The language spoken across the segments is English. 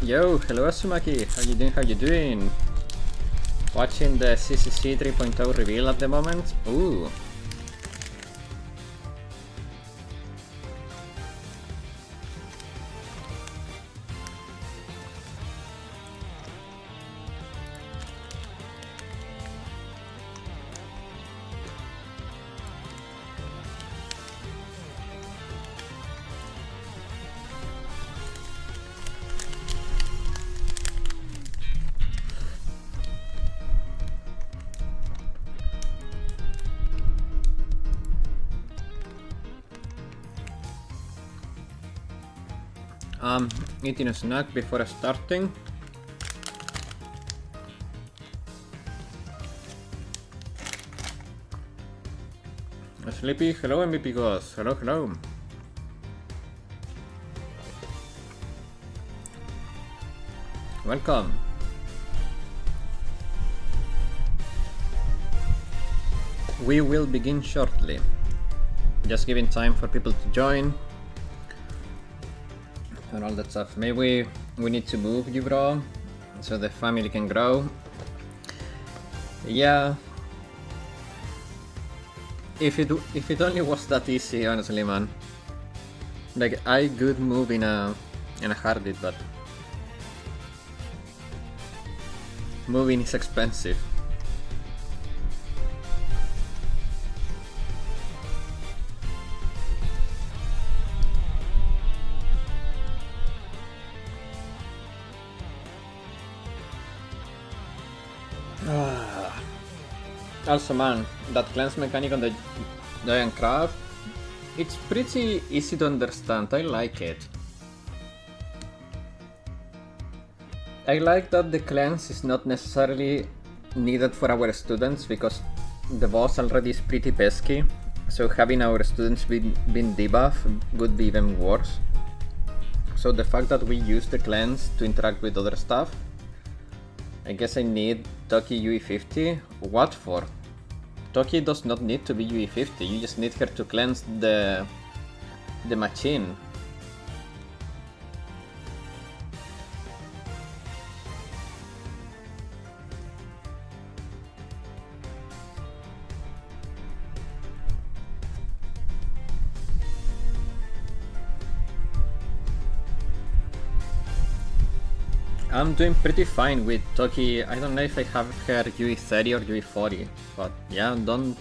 Yo, hello Asumaki, how you doing, Watching the CCC 3.0 reveal at the moment? Ooh. Eating a snack before starting. Sleepy, hello MVP Ghost, hello. Welcome. We will begin shortly. Just giving time for people to join. And all that stuff. Maybe we need to move you, bro, so the family can grow. Yeah. If it only was that easy, honestly, man. Like I could move in a heartbeat, but moving is expensive. Also, man, that cleanse mechanic on the giant crab, it's pretty easy to understand. I like it. I like that the cleanse is not necessarily needed for our students because the boss already is pretty pesky, so having our students being debuffed would be even worse. So the fact that we use the cleanse to interact with other stuff, I guess I need Toki UE50. What for? Toki does not need to be UE50, you just need her to cleanse the machine. I'm doing pretty fine with Toki. I don't know if I have her UE30 or UE40, but yeah, don't...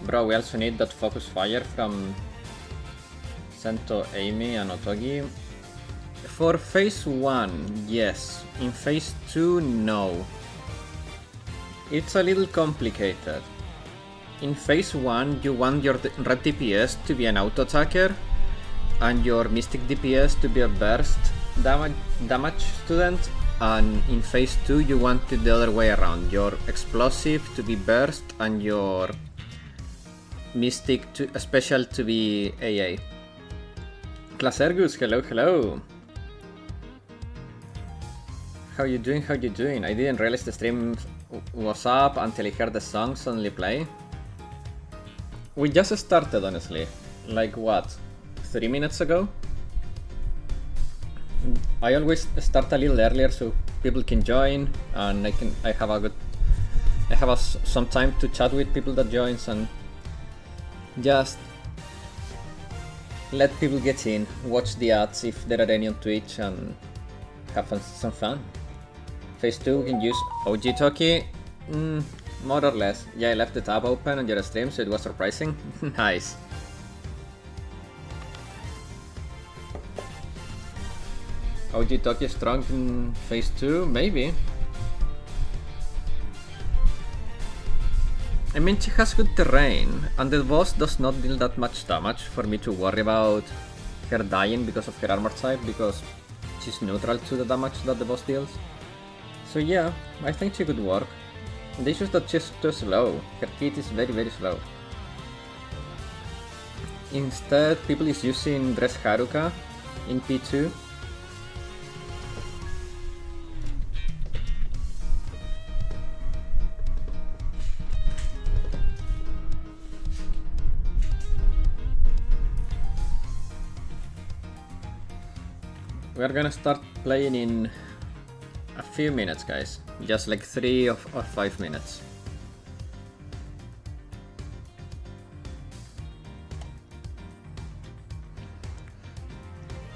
Bro, we also need that focus fire from Sento, Amy and Otogi. For phase 1, yes. In phase 2, no. It's a little complicated. In phase 1, you want your red DPS to be an auto attacker and your mystic DPS to be a burst damage student, and in phase 2 you want it the other way around, your explosive to be burst and your mystic to special to be AA. Class Ergus, hello. How you doing? I didn't realize the stream was up until I heard the song suddenly play. We just started, honestly. Like what? 3 minutes ago? I always start a little earlier so people can join, and I have some time to chat with people that joins and just let people get in, watch the ads if there are any on Twitch, and have some fun. Phase 2 we can use OG Toki, more or less. Yeah, I left the tab open on your stream so it was surprising. Nice. OG Toki strong in phase 2? Maybe. I mean, she has good terrain, and the boss does not deal that much damage for me to worry about her dying because of her armor type, because she's neutral to the damage that the boss deals. So yeah, I think she could work. The issue is that she's too slow. Her kit is very slow. Instead, people is using Dress Haruka in P2. we're gonna start playing in a few minutes, guys. Just like 3 or 5 minutes.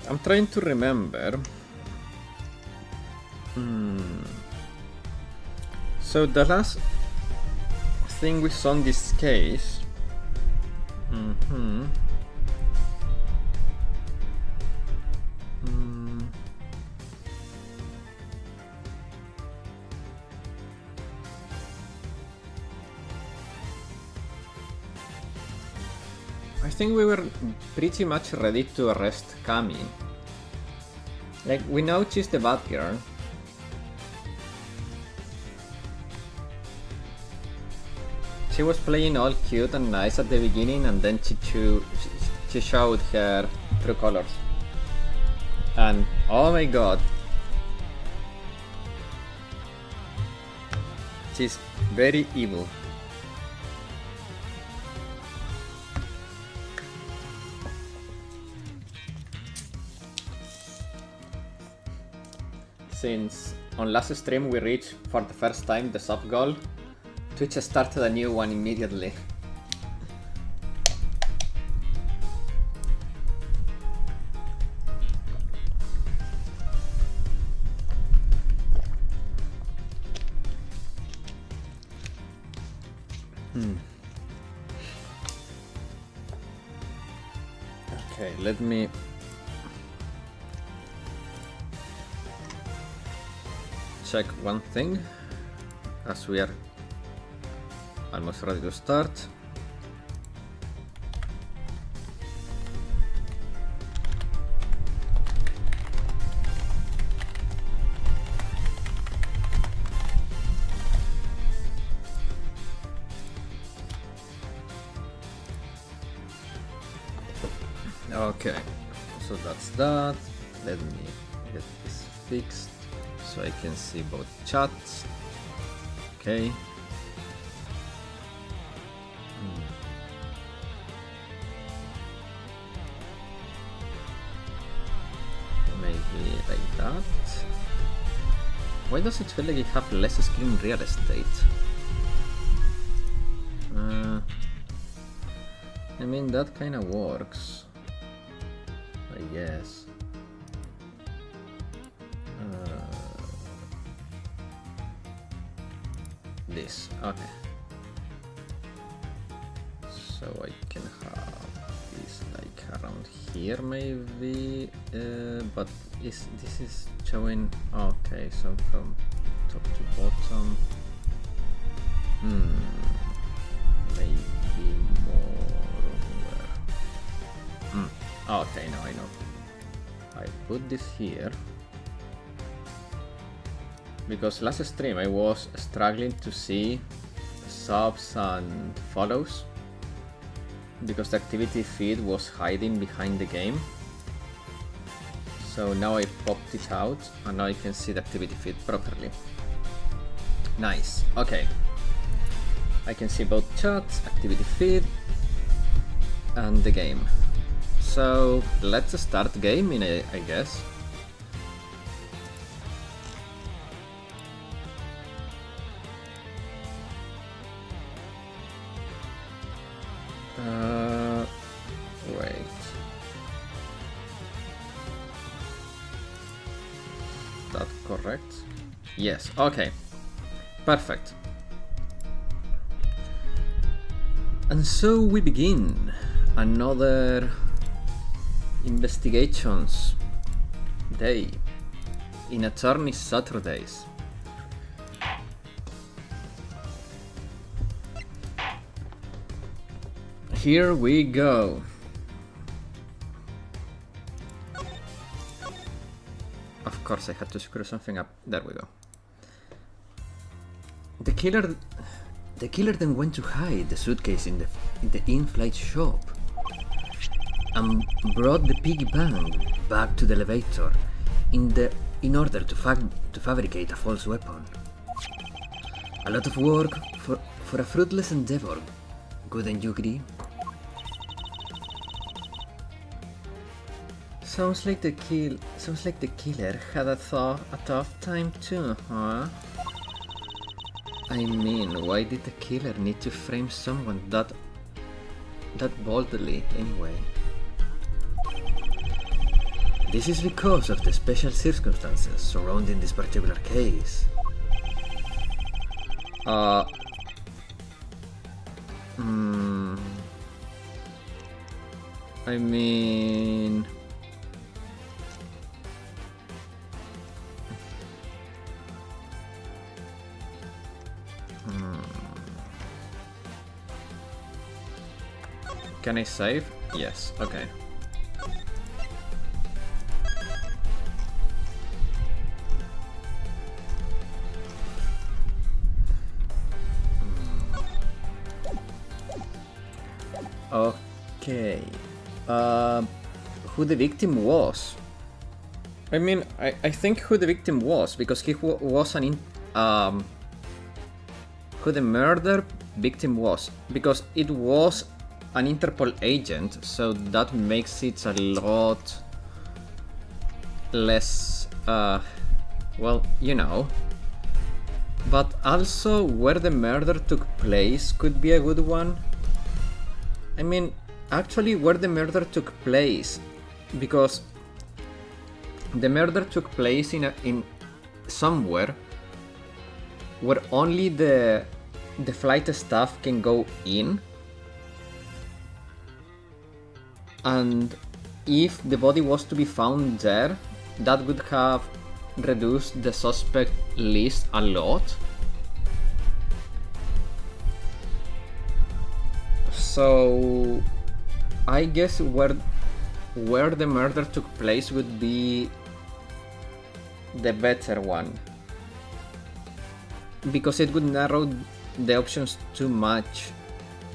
I'm trying to remember. So the last thing we saw in this case. I think we were pretty much ready to arrest Kami. Like, we know she's the bad girl. She was playing all cute and nice at the beginning, and then she showed her true colors. And oh my god, she's very evil. Since on last stream we reached for the first time the sub goal, Twitch started a new one immediately. Okay, let me check one thing as we are almost ready to start. Okay, so that's that. Let me get this fixed so I can see both chats. Okay. Maybe like that. Why does it feel like you have less screen real estate? I mean, that kind of works, I guess. This, okay. So I can have this like around here maybe, but this is showing, okay, so from top to bottom, maybe more where, okay, now I know. I put this here because last stream I was struggling to see subs and follows because the activity feed was hiding behind the game. So now I popped it out and now I can see the activity feed properly. Nice, okay. I can see both chats, activity feed, and the game. So let's start gaming, I guess. Wait. Is that correct? Yes, okay. Perfect. And so we begin another investigations day in Attorney Saturdays. Here we go. Of course I had to screw something up. There we go. The killer then went to hide the suitcase in the in-flight shop and brought the piggy bank back to the elevator in order to fabricate a false weapon. A lot of work for a fruitless endeavor, wouldn't you agree? Sounds like the killer had a tough time too, huh? I mean, why did the killer need to frame someone that boldly anyway? This is because of the special circumstances surrounding this particular case. I mean... Can I save? Yes, okay. Okay. Who the victim was? I mean, I think who the victim was, because he was who the murder victim was, because it was an Interpol agent, so that makes it a lot less, well, you know. But also, where the murder took place could be a good one. I mean, actually, where the murder took place, because the murder took place in somewhere where only the flight staff can go in, and if the body was to be found there, that would have reduced the suspect list a lot. So I guess where the murder took place would be the better one, because it would narrow the options too much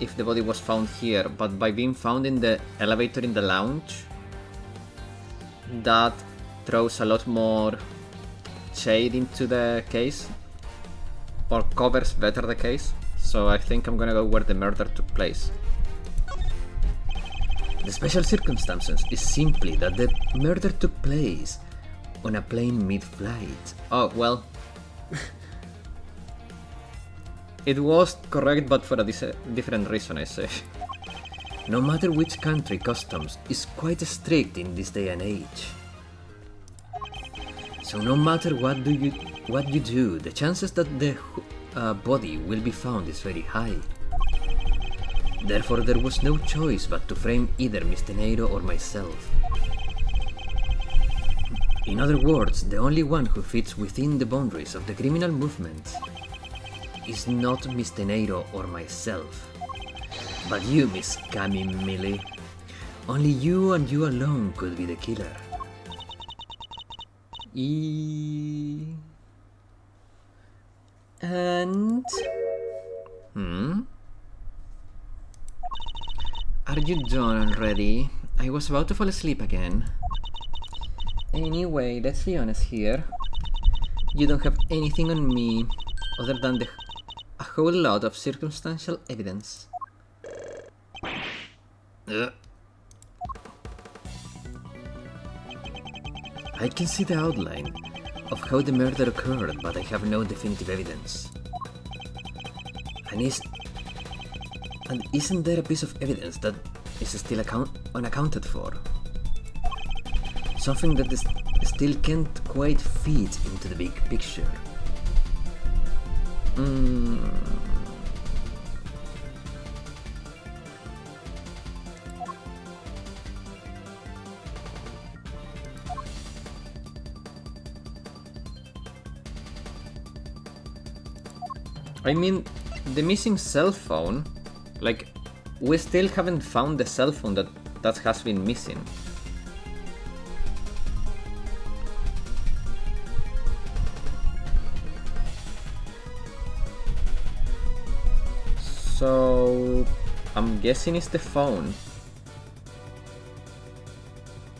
if the body was found here, but by being found in the elevator in the lounge, that throws a lot more shade into the case, or covers better the case. So I think I'm gonna go where the murder took place. The special circumstances is simply that the murder took place on a plane mid-flight. Oh, well. It was correct, but for a different reason, I say. No matter which country, customs is quite strict in this day and age. So no matter what you do, the chances that the body will be found is very high. Therefore, there was no choice but to frame either Mr. Neiro or myself. In other words, the only one who fits within the boundaries of the criminal movement is not Mr. Neiro or myself, but you, Miss Camille. Only you and you alone could be the killer. And... Are you done already? I was about to fall asleep again. Anyway, let's be honest here. You don't have anything on me other than a whole lot of circumstantial evidence. I can see the outline of how the murder occurred, but I have no definitive evidence. And isn't there a piece of evidence that is still unaccounted for? Something that still can't quite fit into the big picture. I mean, the missing cell phone, like, we still haven't found the cell phone that has been missing. So I'm guessing it's the phone,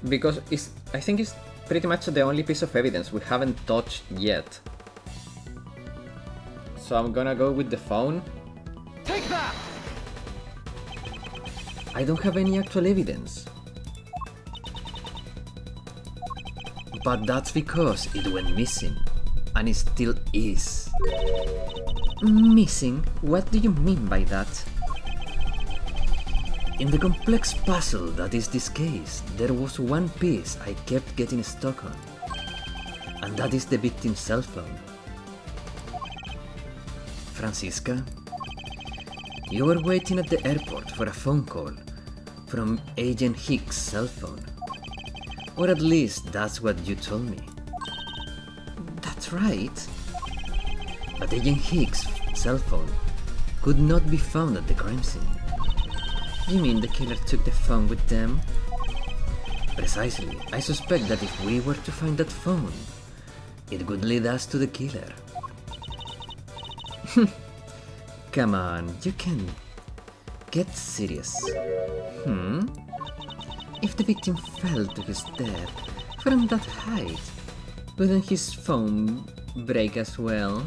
because I think it's pretty much the only piece of evidence we haven't touched yet. So I'm gonna go with the phone. Take that! I don't have any actual evidence. But that's because it went missing. And it still is. Missing? What do you mean by that? In the complex puzzle that is this case, there was one piece I kept getting stuck on. And that is the victim's cell phone. Francisca? You were waiting at the airport for a phone call from Agent Hicks' cell phone. Or at least that's what you told me. That's right. But Agent Hicks' cell phone could not be found at the crime scene. You mean the killer took the phone with them? Precisely. I suspect that if we were to find that phone, it would lead us to the killer. Come on, you can get serious. If the victim fell to his death from that height, wouldn't his phone break as well?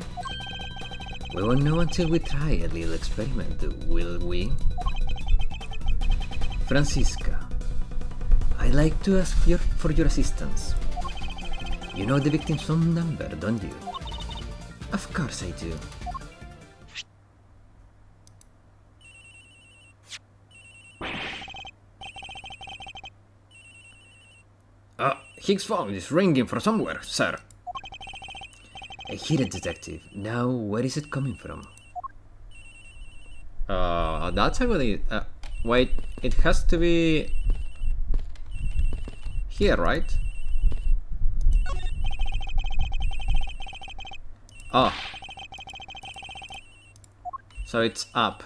We won't know until we try a little experiment, will we? Francisca, I'd like to ask for your assistance. You know the victim's phone number, don't you? Of course I do. Higgs' phone is ringing from somewhere, sir. I hear it, detective. Now, where is it coming from? That's a good idea. Wait, it has to be here, right? Oh. So it's up.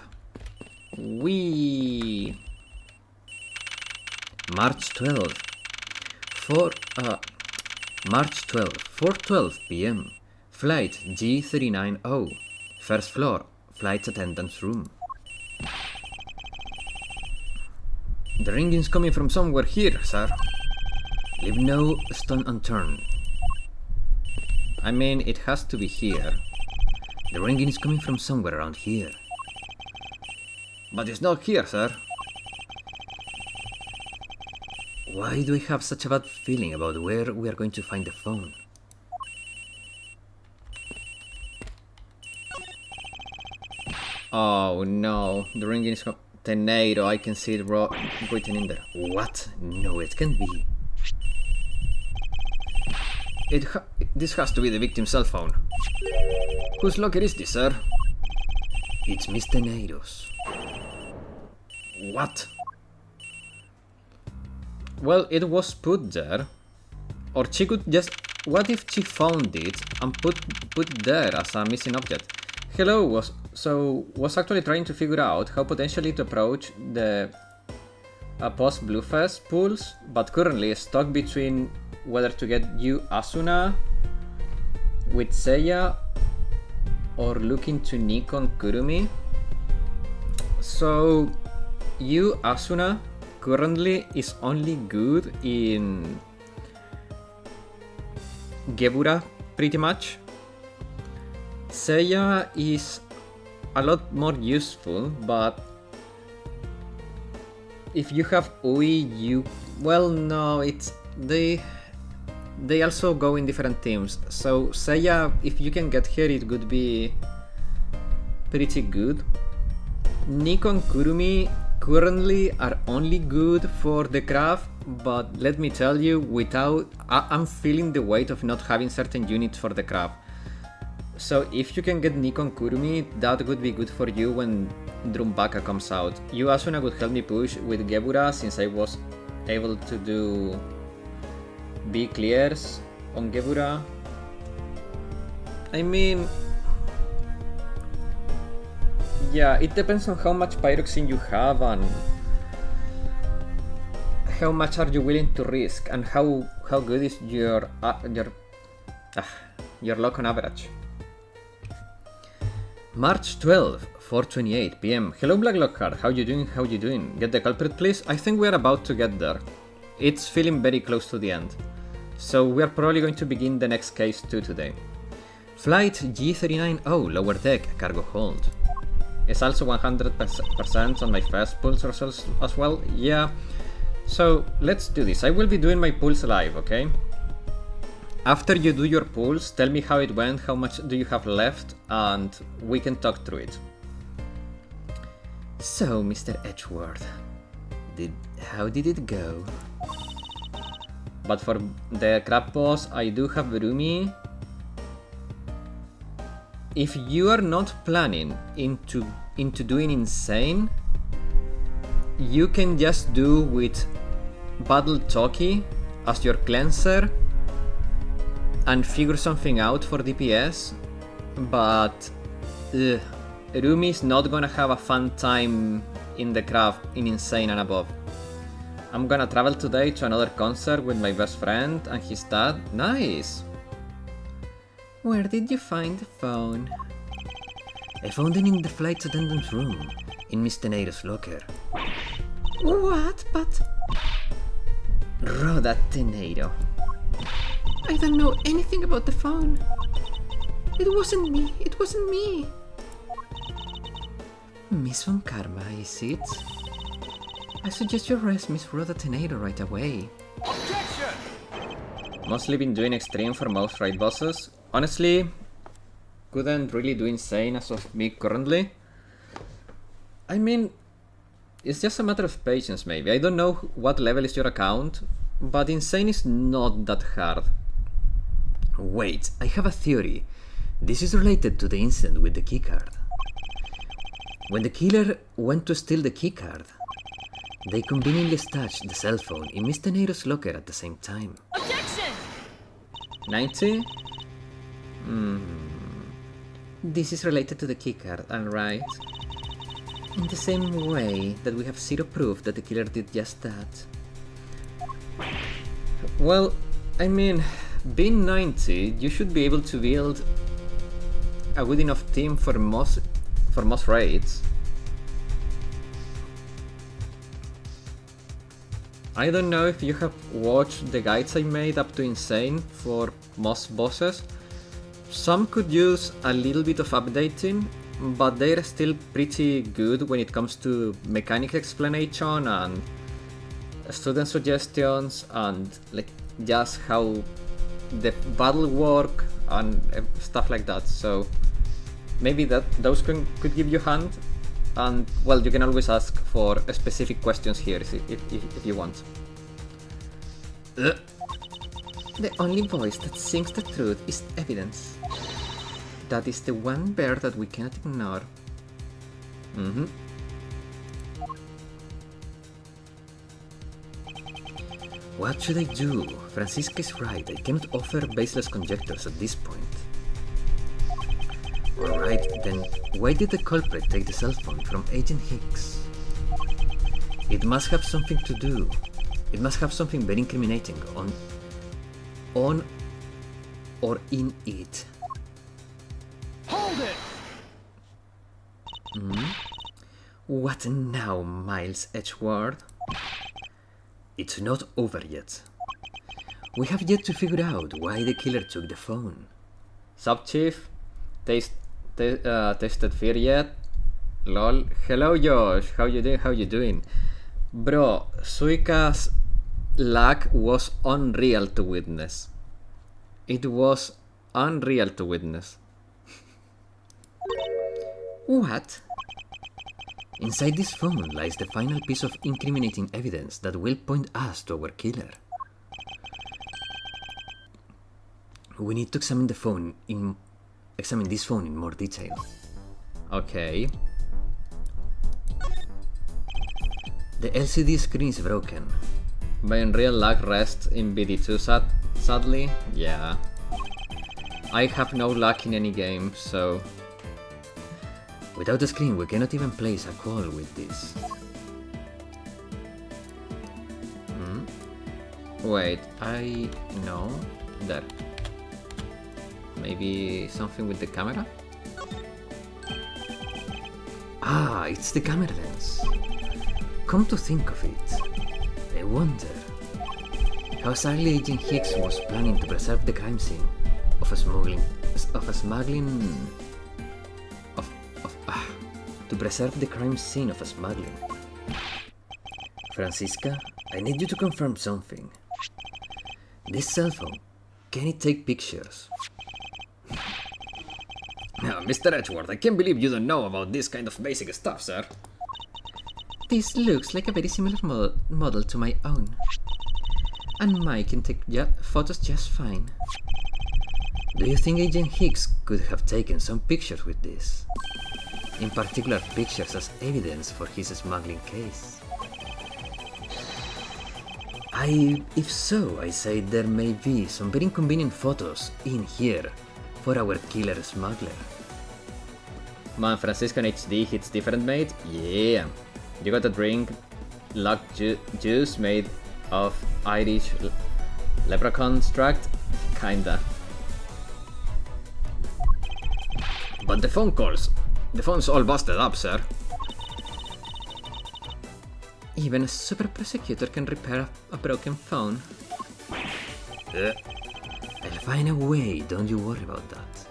March 12th. March 12th, 4:12 p.m. Flight G390, first floor, flight attendant's room. The ringing's coming from somewhere here, sir. Leave no stone unturned. I mean, it has to be here. The ringing is coming from somewhere around here. But it's not here, sir. Why do I have such a bad feeling about where we are going to find the phone? Oh no, the ringing is tornado. I can see it written in there. What? No, it can't be. This has to be the victim's cell phone. Whose locker is this, sir? It's Mr. Nairo's. What? Well, it was put there. Or she could just... What if she found it and put it there as a missing object? Hello was actually trying to figure out how potentially to approach the post Bluefest pools, but currently stuck between whether to get you Asuna with Seiya or look into Nikon Kurumi. So you Asuna currently is only good in Gebura, pretty much. Seiya is a lot more useful, but if you have Ui, you... Well, no, it's... They also go in different teams. So Seiya, if you can get here, it would be pretty good. Nikon Kurumi currently are only good for the craft, but let me tell you, I'm feeling the weight of not having certain units for the craft. So if you can get Nikon Kurumi, that would be good for you when Drumbaka comes out. You Asuna would help me push with Gebura, since I was able to do B clears on Gebura. I mean... Yeah, it depends on how much pyroxene you have and how much are you willing to risk and how good is your luck on average. March 12, 4:28 p.m. Hello Black Lockhart, how you doing? Get the culprit please? I think we are about to get there. It's feeling very close to the end. So we are probably going to begin the next case too today. Flight G390 lower deck cargo hold. It's also 100% on my first pulse results as well. Yeah. So let's do this. I will be doing my pulse live, okay? After you do your pulls, tell me how it went, how much do you have left, and we can talk through it. So, Mr. Edgeworth, how did it go? But for the crab boss, I do have Rumi. If you are not planning into doing insane, you can just do with Battle Toki as your cleanser and figure something out for DPS, but Rumi is not gonna have a fun time in the craft in Insane and above. I'm gonna travel today to another concert with my best friend and his dad. Nice! Where did you find the phone? I found it in the flight attendant's room, in Miss Teneiro's locker. What? But... Rhoda Teneiro. I don't know anything about the phone. It wasn't me. It wasn't me. Miss Von Karma, is it? I suggest you arrest Miss Rhoda Teneiro right away. Objection! Mostly been doing extreme for most raid bosses. Honestly, couldn't really do insane as of me currently. I mean, it's just a matter of patience maybe. I don't know what level is your account, but insane is not that hard. Wait, I have a theory. This is related to the incident with the keycard. When the killer went to steal the keycard, they conveniently stashed the cell phone in Miss Teneiro's locker at the same time. Objection! 90? This is related to the keycard, alright? In the same way that we have zero proof that the killer did just that. Well, I mean, being 90, you should be able to build a good enough team for most raids. I don't know if you have watched the guides I made up to Insane for most bosses. Some could use a little bit of updating, but they're still pretty good when it comes to mechanic explanation and student suggestions and like just how the battle work and stuff like that. So maybe those could give you a hand. And well, you can always ask for specific questions here if you want. The only voice that sings the truth is evidence. That is the one bear that we cannot ignore. What should I do? Francisca is right, I cannot offer baseless conjectures at this point. Alright, then why did the culprit take the cell phone from Agent Hicks? It must have something to do. It must have something very incriminating on or in it. Hold it! What now, Miles Edgeworth? It's not over yet. We have yet to figure out why the killer took the phone. Sub-Chief, tested fear yet? Lol. Hello Josh, how you doing? Bro, Suika's lag was unreal to witness. It was unreal to witness. What? Inside this phone lies the final piece of incriminating evidence that will point us to our killer. We need to examine this phone in more detail. Okay. The LCD screen is broken. But in real luck rests in BD2 sadly. Yeah. I have no luck in any game, so... Without the screen, we cannot even place a call with this. Wait, I know. There. Maybe something with the camera? Ah, it's the camera lens. Come to think of it, I wonder how sadly Agent Hicks was planning to preserve the crime scene to preserve the crime scene of a smuggling. Francisca, I need you to confirm something. This cell phone Can it take pictures? Now, Mr. Edgeworth, I can't believe you don't know about this kind of basic stuff, sir. This looks like a very similar model to my own. And mine can take photos just fine. Do you think Agent Hicks could have taken some pictures with this? In particular, pictures as evidence for his smuggling case? If so, I say there may be some very inconvenient photos in here for our killer smuggler. Man, Franciscan HD hits different, mate? Yeah. You got a drink, luck juice made of Irish leprechaun extract? Kinda. But the phone's all busted up, sir. Even a super prosecutor can repair a broken phone. I'll find a way, don't you worry about that.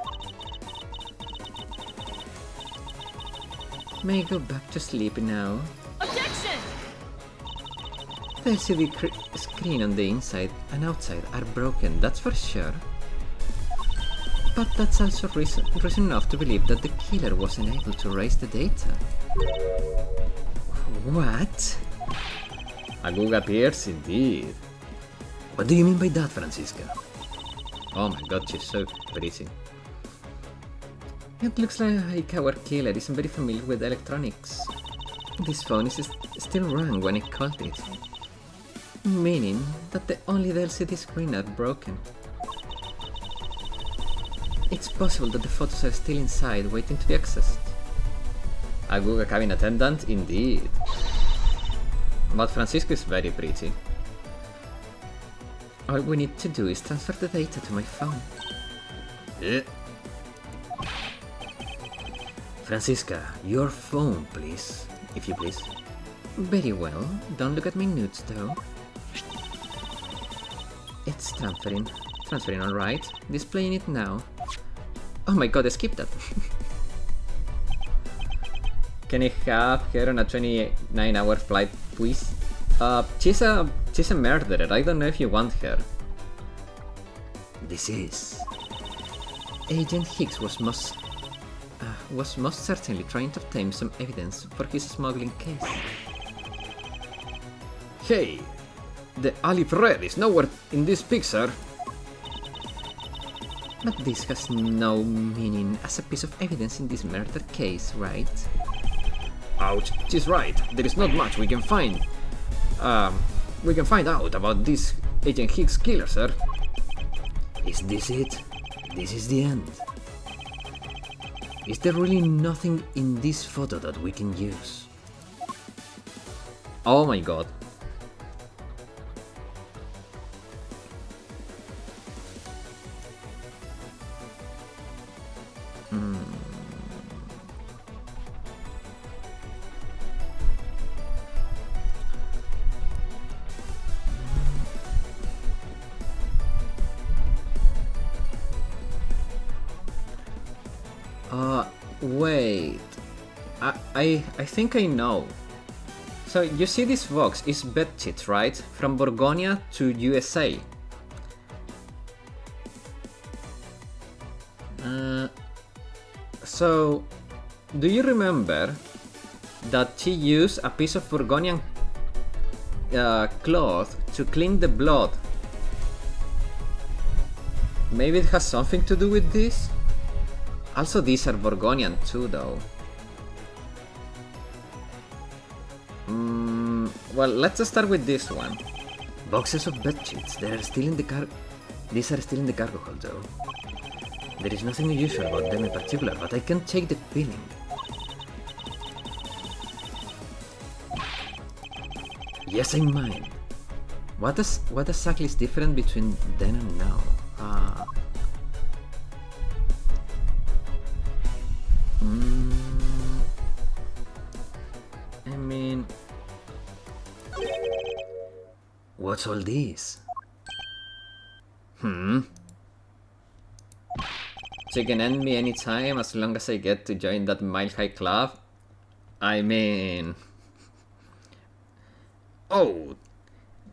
May I go back to sleep now? Objection! The LCD screen on the inside and outside are broken, that's for sure. But that's also reason enough to believe that the killer wasn't able to erase the data. What? A Google appears indeed. What do you mean by that, Francisca? Oh my god, she's so pretty. It looks like our killer isn't very familiar with electronics. This phone is still rang when I called it. Meaning that only the LCD screen are broken. It's possible that the photos are still inside, waiting to be accessed. A Google cabin attendant, indeed. But Francisco is very pretty. All we need to do is transfer the data to my phone. Francisca, your phone, please. If you please. Very well. Don't look at my nudes, though. It's transferring. Transferring, alright. Displaying it now. Oh my god, I skipped that. Can I have her on a 29-hour flight, please? She's a murderer. I don't know if you want her. This is... Agent Hicks was most certainly trying to obtain some evidence for his smuggling case. Hey, the olive red is nowhere in this picture. But this has no meaning as a piece of evidence in this murder case, right? Ouch, she's right. There is not much we can find. We can find out about this Agent Hicks killer, sir. Is this it? This is the end. Is there really nothing in this photo that we can use? Oh my god. Wait. I think I know. So you see this box is bedsheets, right? From Borgonia to USA. So do you remember that she used a piece of Borgonian cloth to clean the blood? Maybe it has something to do with this? Also, these are Borgonian too, though. Well, let's start with this one. Boxes of bedsheets. These are still in the cargo hold, though. There is nothing unusual about them in particular, but I can't take the feeling. Yes, I mind. What exactly is different between then and now? I mean... What's all this? She can end me anytime as long as I get to join that Mile High Club. I mean... Oh,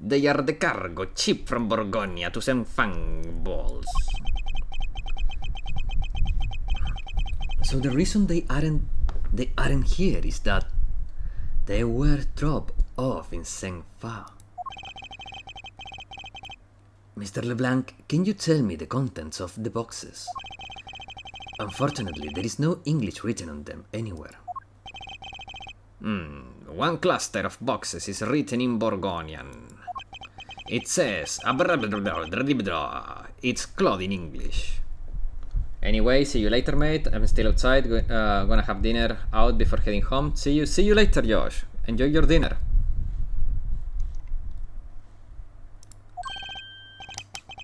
They are the cargo ship from Borgonia to send fang balls. So the reason they aren't here is that they were dropped off in Sengfa. Mr. LeBlanc, can you tell me the contents of the boxes? Unfortunately, there is no English written on them anywhere. One cluster of boxes is written in Borgonian. It says, it's cloth in English. Anyway, see you later, mate. I'm still outside, gonna have dinner out before heading home. See you later, Josh. Enjoy your dinner.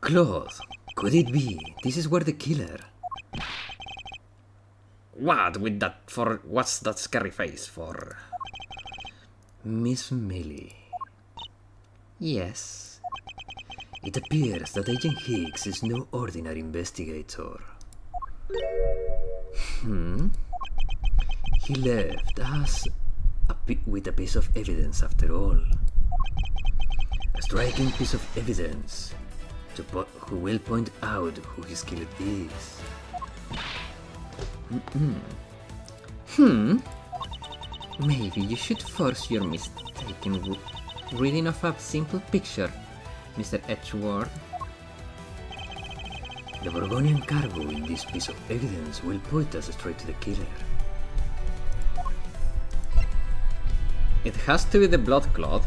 Cloth? Could it be? This is where the killer... What with that for? What's that scary face for? Miss Millie. Yes. It appears that Agent Higgs is no ordinary investigator. He left us with a piece of evidence after all. A striking piece of evidence who will point out who his killer is. Maybe you should force your mistaken reading of a simple picture, Mr. Edgeworth. The Borgonian cargo in this piece of evidence will point us straight to the killer. It has to be the blood clot.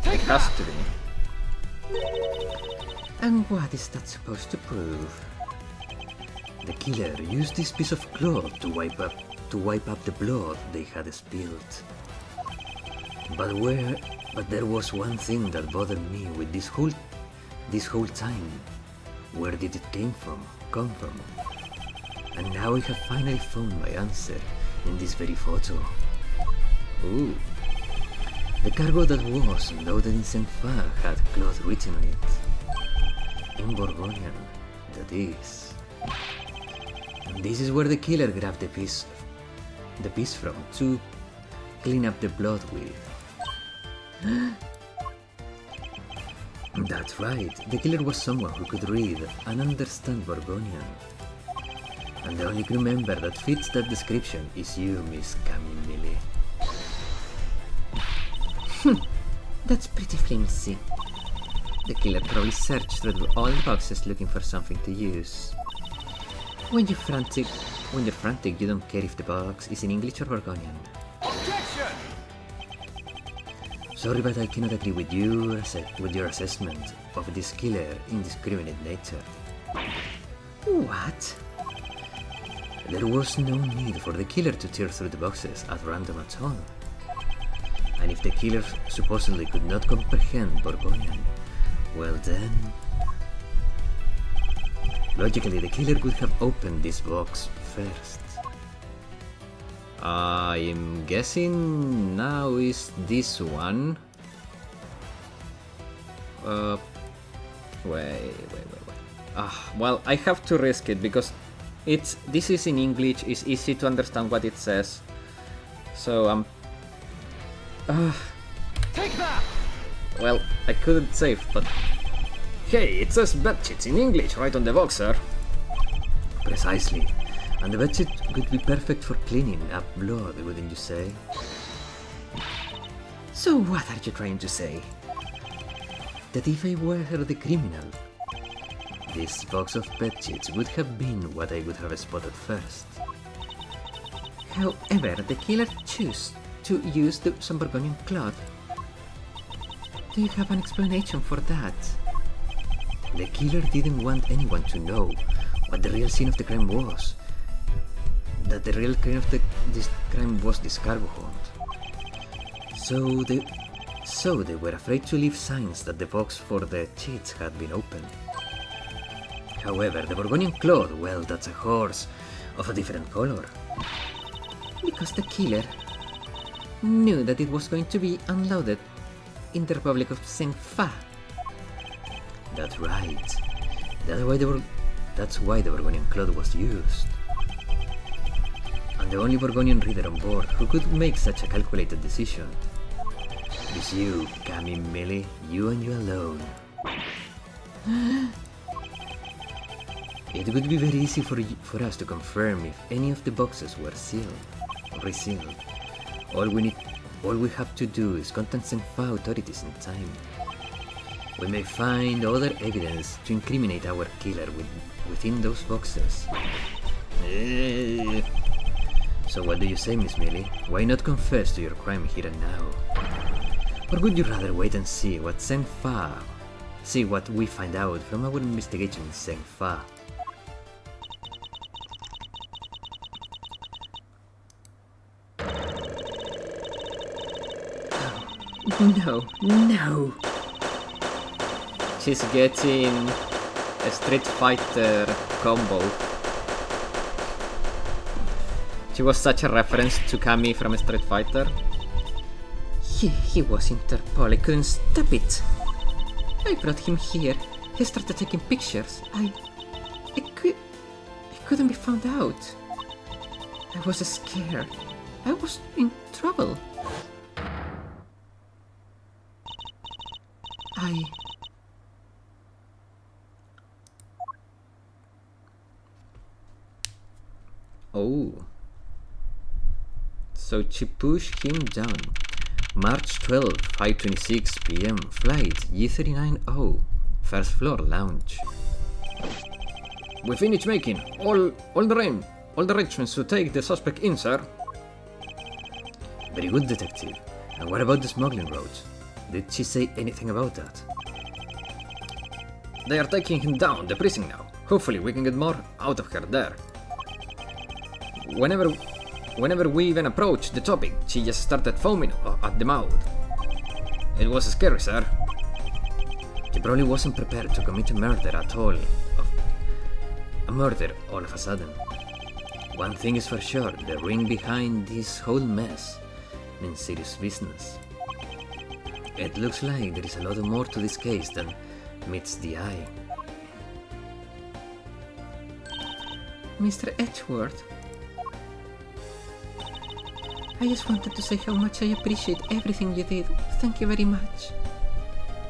It has to be. And what is that supposed to prove? The killer used this piece of cloth to wipe up the blood they had spilled. But there was one thing that bothered me with this whole time. Where did it come from? And now I have finally found my answer in this very photo. Ooh. The cargo that was loaded in Saint-Fa had cloth written on it. In Borgonian, that is. And this is where the killer grabbed the piece from to clean up the blood with. That's right, the killer was someone who could read and understand Borgonian. And the only crew member that fits that description is you, Miss Camille. That's pretty flimsy. The killer probably searched through all the boxes looking for something to use. When you're frantic, you don't care if the box is in English or Borgonian. Objection! Sorry, but I cannot agree with your assessment of this killer indiscriminate nature. What? There was no need for the killer to tear through the boxes at random at all. And if the killer supposedly could not comprehend Borgonian, well then... Logically, the killer would have opened this box first. I'm guessing now is this one. Wait. Well, I have to risk it because this is in English. It's easy to understand what it says. So Take that! well, I couldn't save, but hey, it says bedsheets in English right on the box, sir. Precisely. And the bedsheet could be perfect for cleaning up blood, wouldn't you say? So what are you trying to say? That if I were the criminal, this box of bedsheets would have been what I would have spotted first. However, the killer chose to use some Borgonian cloth. Do you have an explanation for that? The killer didn't want anyone to know what the real scene of the crime was. That the real crime of this crime was this cargo hunt. So they were afraid to leave signs that the box for the cheats had been opened. However, the Borgonian cloth, well, that's a horse of a different color. Because the killer knew that it was going to be unloaded in the Republic of Saint-Fa. That's right. That's why the Borgonian cloth was used. And the only Borgonian reader on board who could make such a calculated decision It's you, Kami Millie. You and you alone. It would be very easy for us to confirm if any of the boxes were sealed or resealed. All we have to do is contact Zhengfa authorities in time. We may find other evidence to incriminate our killer within those boxes. So what do you say, Miss Millie? Why not confess to your crime here and now? Or would you rather wait and see what we find out from our investigation in Zhengfa? No. She's getting a Street Fighter combo. She was such a reference to Kami from Street Fighter. He was Interpol. I couldn't stop it. I brought him here. He started taking pictures. I couldn't be found out. I was scared. I was in trouble. Oh. So she pushed him down. March 12, 5:26 p.m. Flight G390. First floor lounge. We finished making all the arrangements to take the suspect in, sir. Very good, detective. And what about the smuggling route? Did she say anything about that? They are taking him down the prison now. Hopefully we can get more out of her there. Whenever we even approached the topic, she just started foaming at the mouth. It was scary, sir. She probably wasn't prepared to commit a murder at all. A murder all of a sudden. One thing is for sure, the ring behind this whole mess means serious business. It looks like there is a lot more to this case than meets the eye. Mr. Edgeworth, I just wanted to say how much I appreciate everything you did. Thank you very much.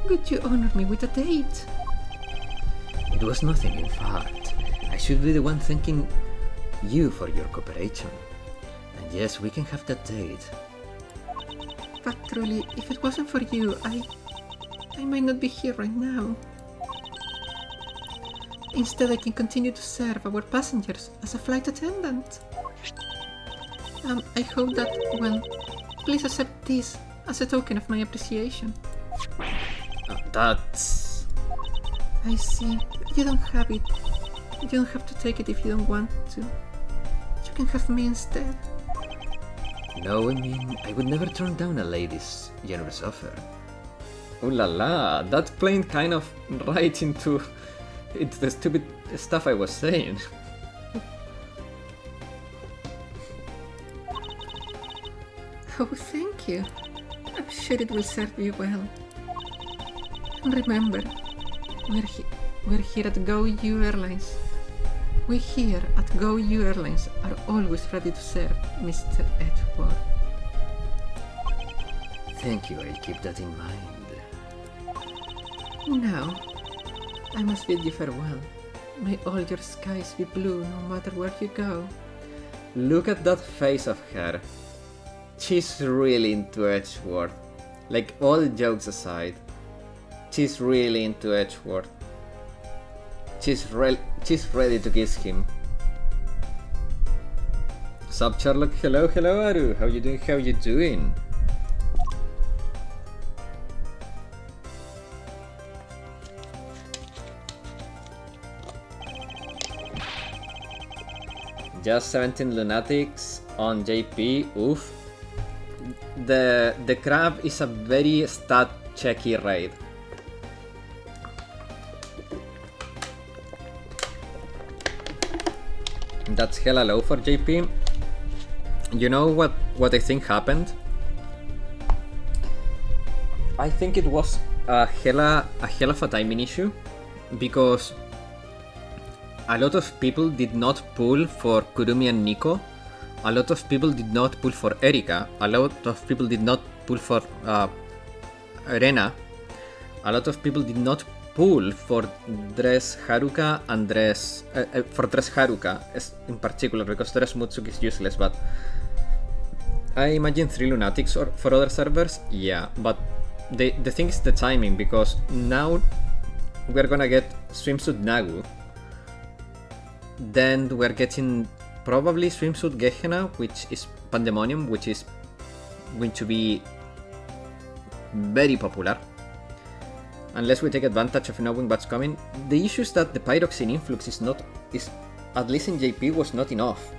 Could you honor me with a date? It was nothing, in fact. I should be the one thanking you for your cooperation. And yes, we can have that date. But truly, if it wasn't for you, I might not be here right now. Instead, I can continue to serve our passengers as a flight attendant. I hope that, well, please accept this as a token of my appreciation. That's... I see. You don't have it. You don't have to take it if you don't want to. You can have me instead. No, I mean, I would never turn down a lady's generous offer. Ooh la la, that played kind of right into the stupid stuff I was saying. Oh, thank you. I'm sure it will serve you well. And remember, we're here at GoU Airlines. We here at GoU Airlines are always ready to serve, Mr. Edgeworth. Thank you, I'll keep that in mind. Now, I must bid you farewell. May all your skies be blue no matter where you go. Look at that face of her. She's really into Edgeworth. Like, all jokes aside, she's really into Edgeworth. She's ready to kiss him. Sup, Sherlock? Hello, Aru. How you doing? Just 17 lunatics on JP. Oof. The crab is a very stat checky raid. That's hella low for JP. You know what I think happened? I think it was a hell of a timing issue, because a lot of people did not pull for Kurumi and Nico. A lot of people did not pull for Erika. A lot of people did not pull for arena, a lot of people did not pull for Dress Haruka and Dress Haruka in particular, because Dress Mutsuki is useless, but I imagine 3 Lunatics or for other servers, yeah, but the thing is the timing, because now we're gonna get Swimsuit Nagu, then we're getting probably Swimsuit Gehenna, which is Pandemonium, which is going to be very popular, unless we take advantage of knowing what's coming. The issue is that the Pyroxene influx is at least in JP, was not enough.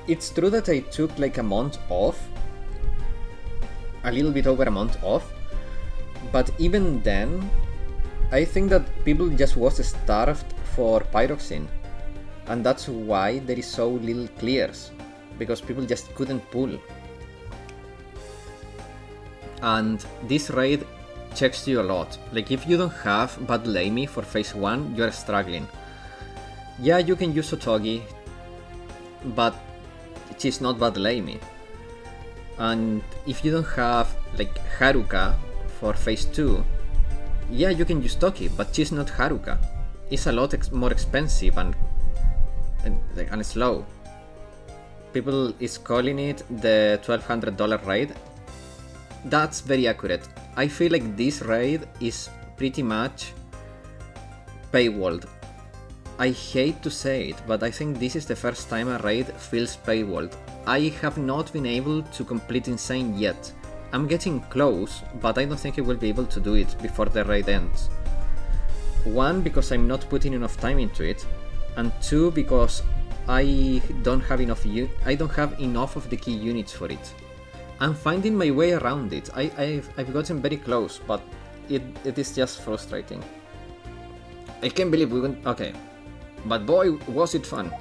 It's true that I took like a month off, a little bit over a month off, but even then, I think that people just was starved for Pyroxene, and that's why there is so little clears, because people just couldn't pull. And this raid checks you a lot. Like, if you don't have Battle Amy for phase 1, you're struggling. Yeah, you can use Otogi, but she's not Battle Amy. And if you don't have like Haruka for phase 2, yeah, you can use Toki, but she's not Haruka. It's a lot more expensive and slow. People is calling it the $1,200 raid. That's very accurate. I feel like this raid is pretty much paywalled. I hate to say it, but I think this is the first time a raid feels paywalled. I have not been able to complete Insane yet. I'm getting close, but I don't think I will be able to do it before the raid ends. 1, because I'm not putting enough time into it, and 2, because I don't have enough of the key units for it. I'm finding my way around it. I've gotten very close, but it is just frustrating. I can't believe we went... Okay. But boy, was it fun.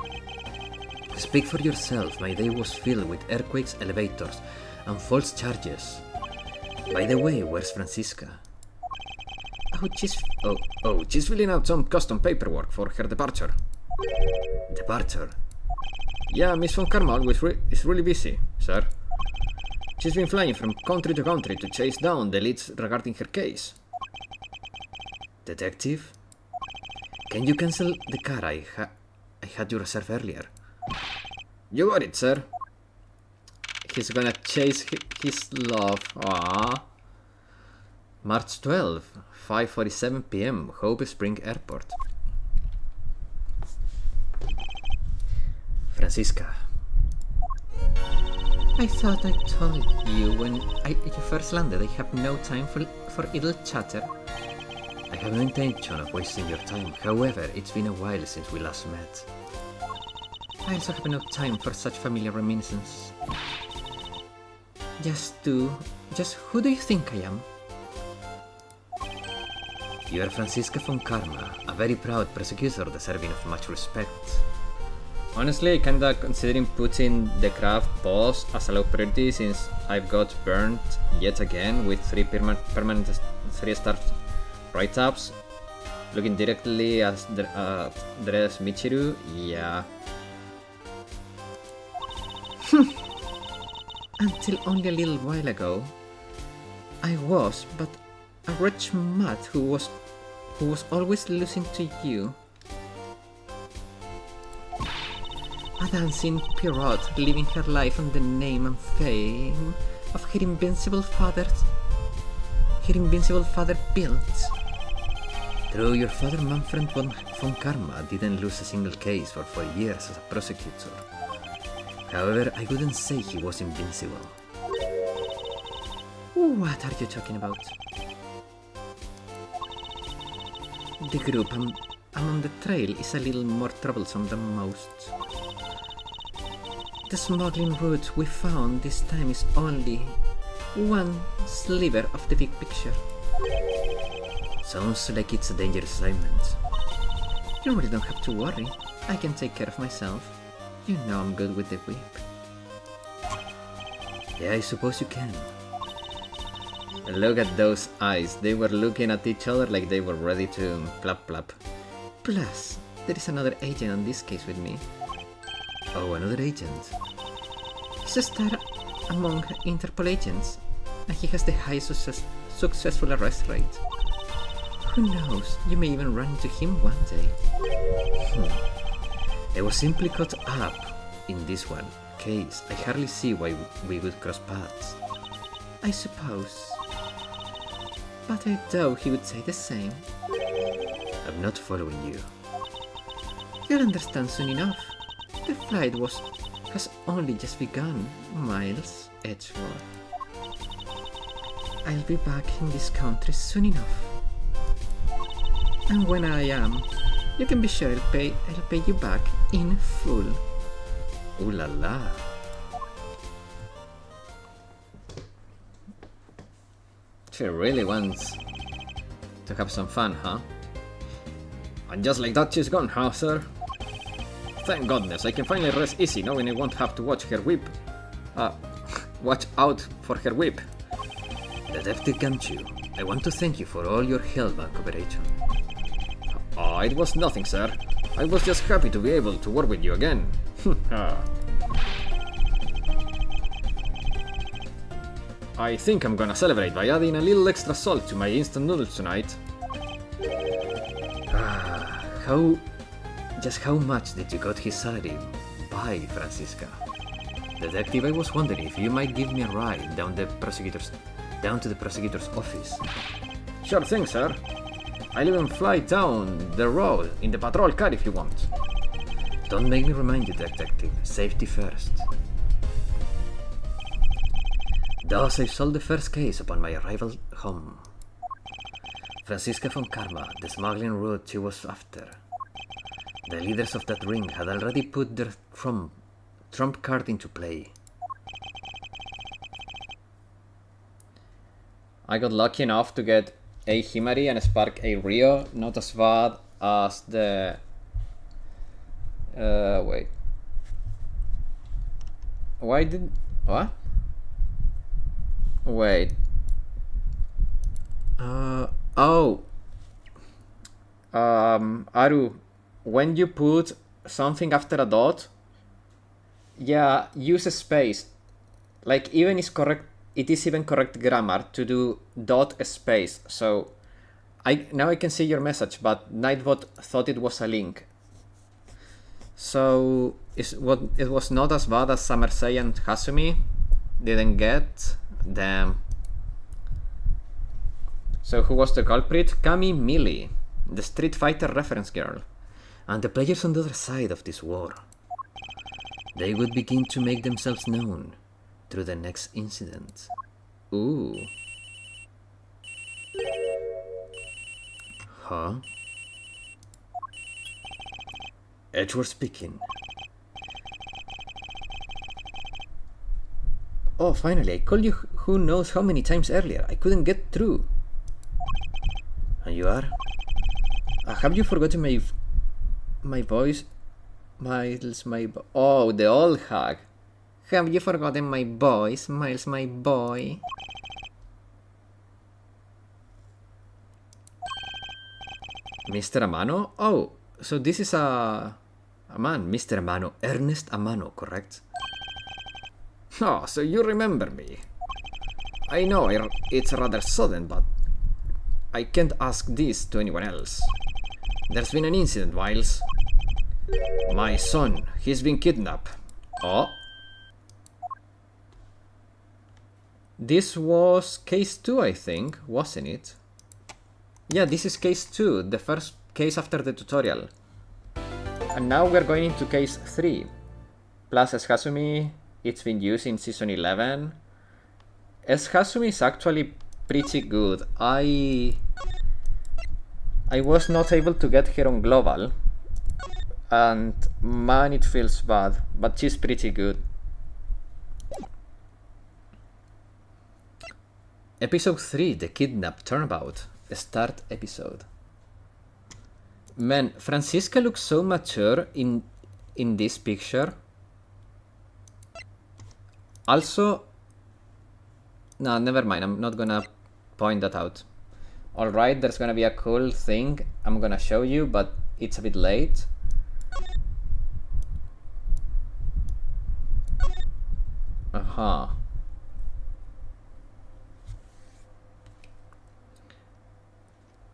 Speak for yourself, my day was filled with earthquakes, elevators, and false charges. By the way, where's Francisca? She's filling out some custom paperwork for her departure. Departure? Yeah, Miss Von Karma is really busy, sir. She's been flying from country to country to chase down the leads regarding her case. Detective? Can you cancel the car I had you reserve earlier? You got it, sir. He's gonna chase his love. Aww. March 12, 5:47 p.m. Hope Spring Airport. Francisca. I thought I told you when you first landed I have no time for idle chatter. I have no intention of wasting your time. However, it's been a while since we last met. I also have no time for such familiar reminiscence. Just who do you think I am? You are Francisca von Karma, a very proud prosecutor deserving of much respect. Honestly, I kinda considering putting the craft boss as a low priority, since I've got burnt yet again with 3 permanent 3-star write-ups. Looking directly at Dress Michiru, yeah. Until only a little while ago, I was but a wretched mutt who was always losing to you. A dancing pirate living her life on the name and fame of her invincible father built. True, your father Manfred von Karma didn't lose a single case for 4 years as a prosecutor. However, I wouldn't say he was invincible. What are you talking about? The group I'm on the trail is a little more troublesome than most. The smuggling route we found this time is only one sliver of the big picture. Sounds like it's a dangerous assignment. You really don't have to worry. I can take care of myself. You know I'm good with the whip. Yeah, I suppose you can. Look at those eyes. They were looking at each other like they were ready to plap plap. Plus, there is another agent on this case with me. Oh, another agent? He's a star among Interpol agents, and he has the highest successful arrest rate. Who knows, you may even run into him one day. I was simply caught up in this one case. I hardly see why we would cross paths. I suppose. But I doubt he would say the same. I'm not following you. You'll understand soon enough. The flight has only just begun, Miles Edgeworth. I'll be back in this country soon enough. And when I am, you can be sure I'll pay you back in full. Ooh la la. She really wants to have some fun, huh? And just like that she's gone, huh, sir? Thank goodness, I can finally rest easy knowing I won't have to watch her whip. Watch out for her whip. Detective Gamchu, I want to thank you for all your help and cooperation. Oh, it was nothing, sir. I was just happy to be able to work with you again. I think I'm gonna celebrate by adding a little extra salt to my instant noodles tonight. Just how much did you got his salary by, Francisca? Detective, I was wondering if you might give me a ride down to the prosecutor's office. Sure thing, sir. I'll even fly down the road in the patrol car if you want. Don't make me remind you, Detective. Safety first. Thus, I solved the first case upon my arrival home. Francisca von Karma, the smuggling route she was after. The leaders of that ring had already put their trump card into play. I got lucky enough to get a Himari and a Spark a Rio, not as bad as the... wait. Why did... what? Wait. Aru, when you put something after a dot, yeah, use a space. Like, even is correct, it is even correct grammar to do dot space. So, now I can see your message, but Nightbot thought it was a link. So, it was not as bad as Summersei and Hasumi didn't get. Damn. So who was the culprit? Kami Mili, the Street Fighter reference girl. And the players on the other side of this war. They would begin to make themselves known through the next incident. Ooh. Huh? Edgeworth speaking. Oh, finally, I called you who knows how many times earlier. I couldn't get through. And you are? Have you forgotten my voice? Miles, oh, the old hag. Have you forgotten my voice, Miles, my boy? Mr. Amano? Oh, so this is a man, Mr. Amano, Ernest Amano, correct? Oh, so you remember me. I know it's rather sudden, but I can't ask this to anyone else. There's been an incident, Miles. My son, he's been kidnapped. Oh. This was case 2, I think, wasn't it? Yeah, this is case 2, the first case after the tutorial. And now we're going into case 3. Plus, as Hasumi, it's been used in season 11. As Hasumi is actually pretty good. I was not able to get her on global. And man, it feels bad, but she's pretty good. Episode 3, The Kidnap Turnabout. Start episode. Man, Francisca looks so mature in this picture. Also, no, never mind. I'm not gonna point that out. Alright, there's gonna be a cool thing I'm gonna show you, but it's a bit late.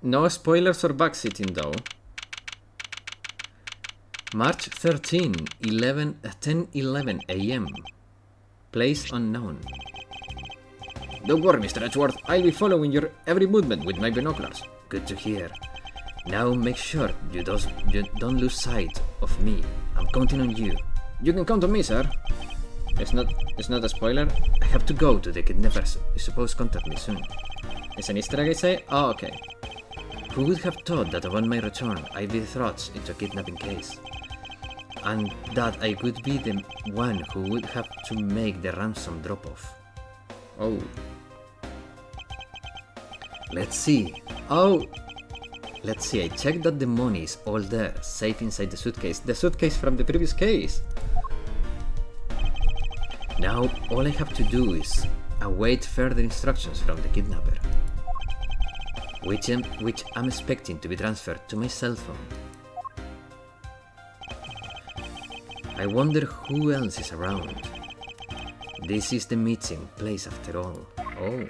No spoilers or backseating though. March 13, 10:11 a.m. Place unknown. Don't worry, Mr. Edgeworth. I'll be following your every movement with my binoculars. Good to hear. Now make sure you don't lose sight of me. I'm counting on you. You can count on me, sir. It's not a spoiler. I have to go to the kidnappers. You suppose contact me soon. It's an Easter egg, I say? Oh, okay. Who would have thought that upon my return I'd be thrust into a kidnapping case? And that I would be the one who would have to make the ransom drop-off. Oh. Let's see. I checked that the money is all there, safe inside the suitcase. The suitcase from the previous case. Now, all I have to do is await further instructions from the kidnapper, which I'm expecting to be transferred to my cell phone. I wonder who else is around. This is the meeting place after all. Oh.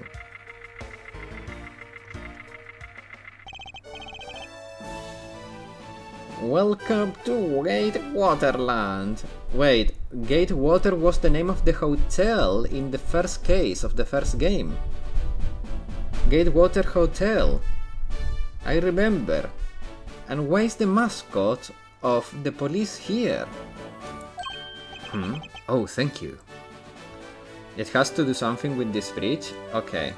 Welcome to Gatewaterland. Wait, Gatewater was the name of the hotel in the first case of the first game. Gatewater Hotel. I remember. And why is the mascot of the police here? Oh, thank you. It has to do something with this bridge? Okay.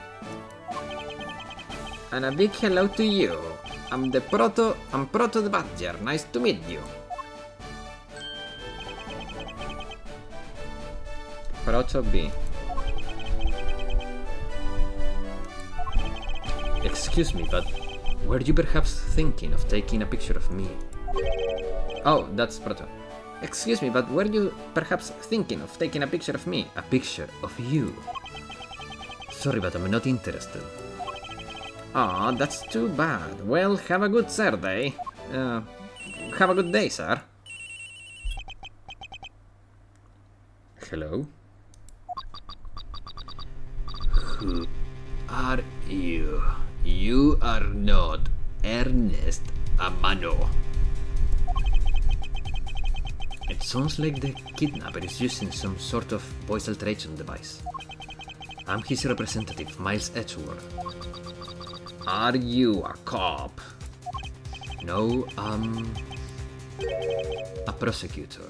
And a big hello to you. I'm Proto the Badger. Nice to meet you. Proto B. Excuse me, but were you perhaps thinking of taking a picture of me? Oh, that's Proto. Excuse me, but were you perhaps thinking of taking a picture of me? A picture of you? Sorry, but I'm not interested. Aw, that's too bad. Well, have a good Saturday. Have a good day, sir. Hello? Who are you? You are not Ernest Amano. It sounds like the kidnapper is using some sort of voice alteration device. I'm his representative, Miles Edgeworth. Are you a cop? No, a prosecutor.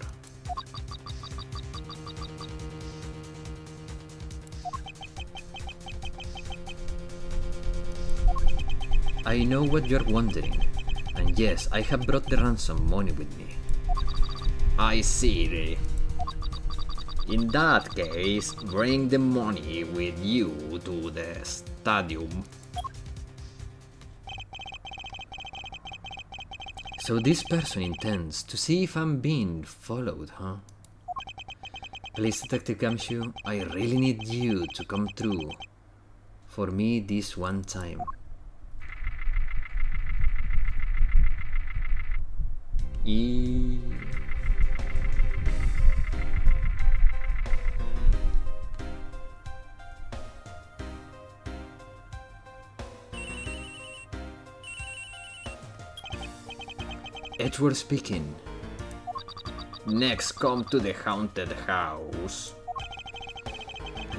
I know what you're wondering, and yes, I have brought the ransom money with me. I see. In that case, bring the money with you to the stadium. So this person intends to see if I'm being followed, huh? Please, Detective Gumshoe, I really need you to come through for me this one time. Edgeworth speaking. Next, come to the haunted house.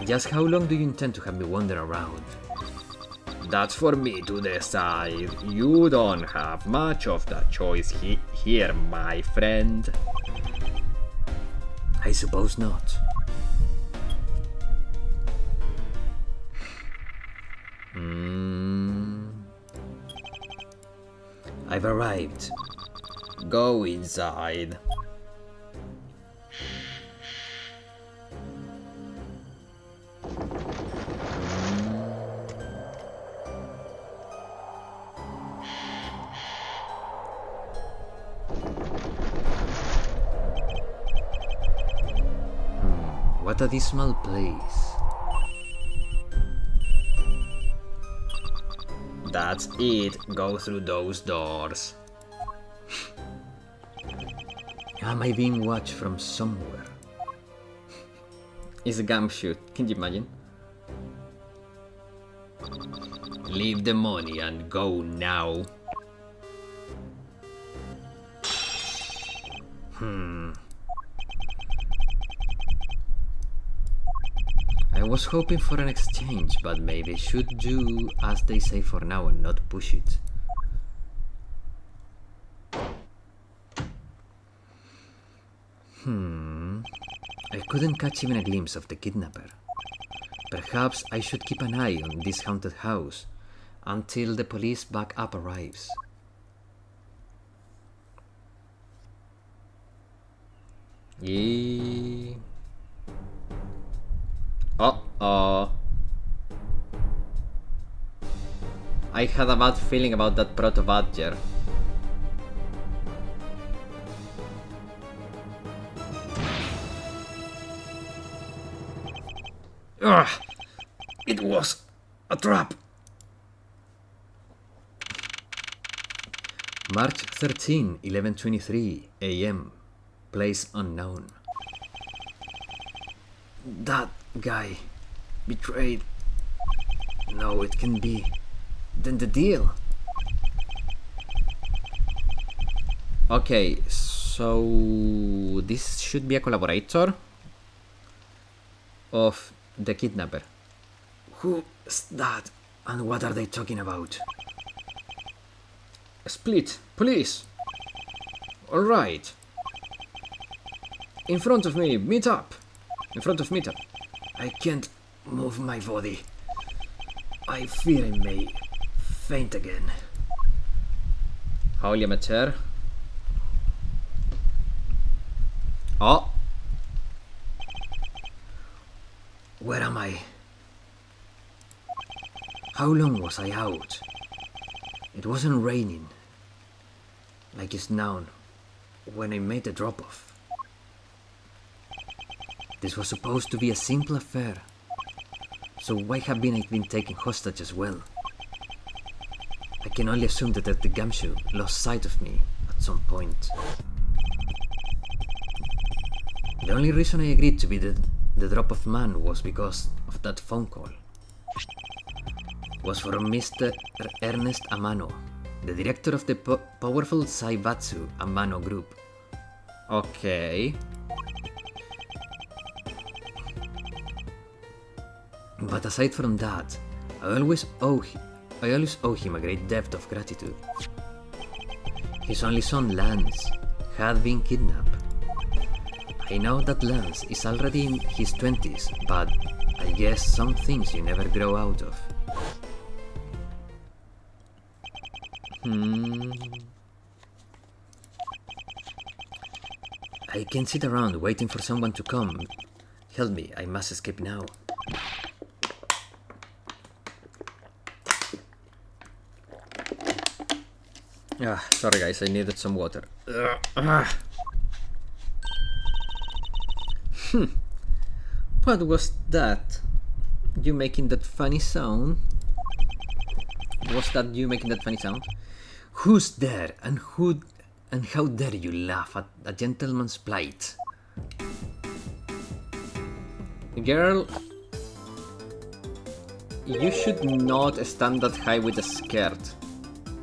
Just how long do you intend to have me wander around? That's for me to decide. You don't have much of that choice here, my friend. I suppose not. I've arrived. Go inside. What a dismal place. That's it. Go through those doors. Am I being watched from somewhere? It's a gumshoe. Can you imagine? Leave the money and go now. I was hoping for an exchange, but maybe I should do as they say for now and not push it. I couldn't catch even a glimpse of the kidnapper. Perhaps I should keep an eye on this haunted house until the police backup arrives. Yeah. Uh-oh. I had a bad feeling about that proto-badger. Ugh! It was a trap! March 13, 11:23 a.m. Place unknown. That guy betrayed. No, it can be. Then the deal. Okay, so this should be a collaborator of the kidnapper. Who's that? And what are they talking about? Split, police. All right. In front of me, meet up. In front of meet up. I can't move my body. I fear I may faint again. حاول يا متشار. Oh. Where am I? How long was I out? It wasn't raining, like it's now when I made the drop-off. This was supposed to be a simple affair, so why have I been taken hostage as well? I can only assume that the Gamshu lost sight of me at some point. The only reason I agreed to be the drop-off man was because of that phone call. Was from Mr. Ernest Amano, the director of the powerful Saibatsu Amano group. Okay. But aside from that, I always owe him a great debt of gratitude. His only son, Lance, had been kidnapped. I know that Lance is already in his 20s, but I guess some things you never grow out of. I can't sit around waiting for someone to come. Help me, I must escape now. Sorry guys, I needed some water. What was that? You making that funny sound? Was that you making that funny sound? Who's there and how dare you laugh at a gentleman's plight? Girl, you should not stand that high with a skirt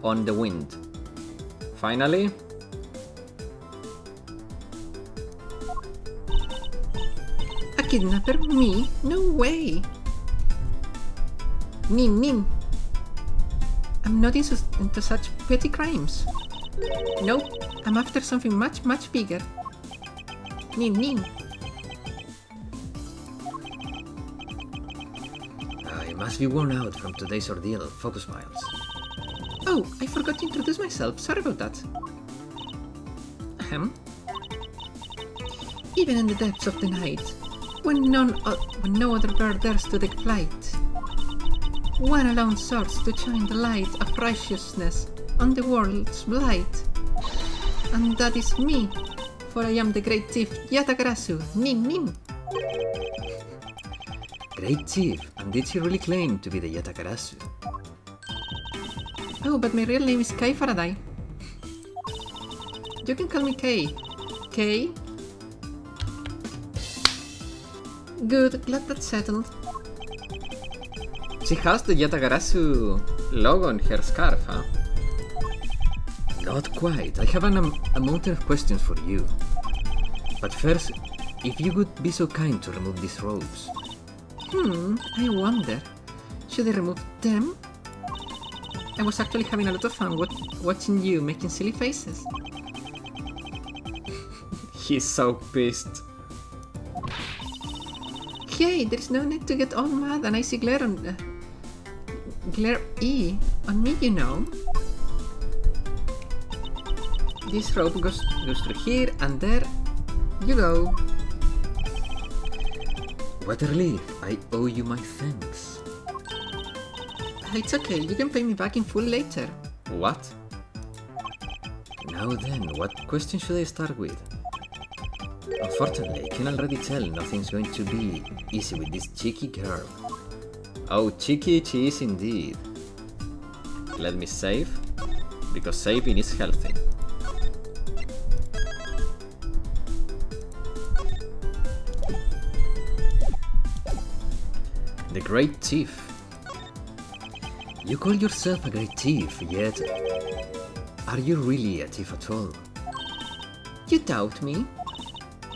on the wind. Finally? A kidnapper? Me? No way! Nin. I'm not into such petty crimes. Nope, I'm after something much, much bigger. Nin. I must be worn out from today's ordeal. Focus, Miles. Oh, I forgot to introduce myself. Sorry about that. Even in the depths of the night, when no other bird dares to take flight, one alone soars to shine the light of righteousness on the world's blight. And that is me, for I am the great thief Yatagarasu. Nin. Great chief, and did he really claim to be the Yatagarasu? Oh, but my real name is Kay Faraday. You can call me Kay. Kay? Good, glad that's settled. She has the Yatagarasu logo on her scarf, huh? Not quite. I have a mountain of questions for you. But first, if you would be so kind to remove these robes. I wonder. Should I remove them? I was actually having a lot of fun watching you making silly faces. He's so pissed. Hey, there's no need to get all mad and icy glare on... glare E on me, you know. This rope goes through here and there. You go. What a relief. I owe you my thanks. It's okay, you can pay me back in full later. What? Now then, what question should I start with? Unfortunately, I can already tell nothing's going to be easy with this cheeky girl. Oh, cheeky she is indeed. Let me save, because saving is healthy. The Great Thief. You call yourself a great thief, yet are you really a thief at all? You doubt me?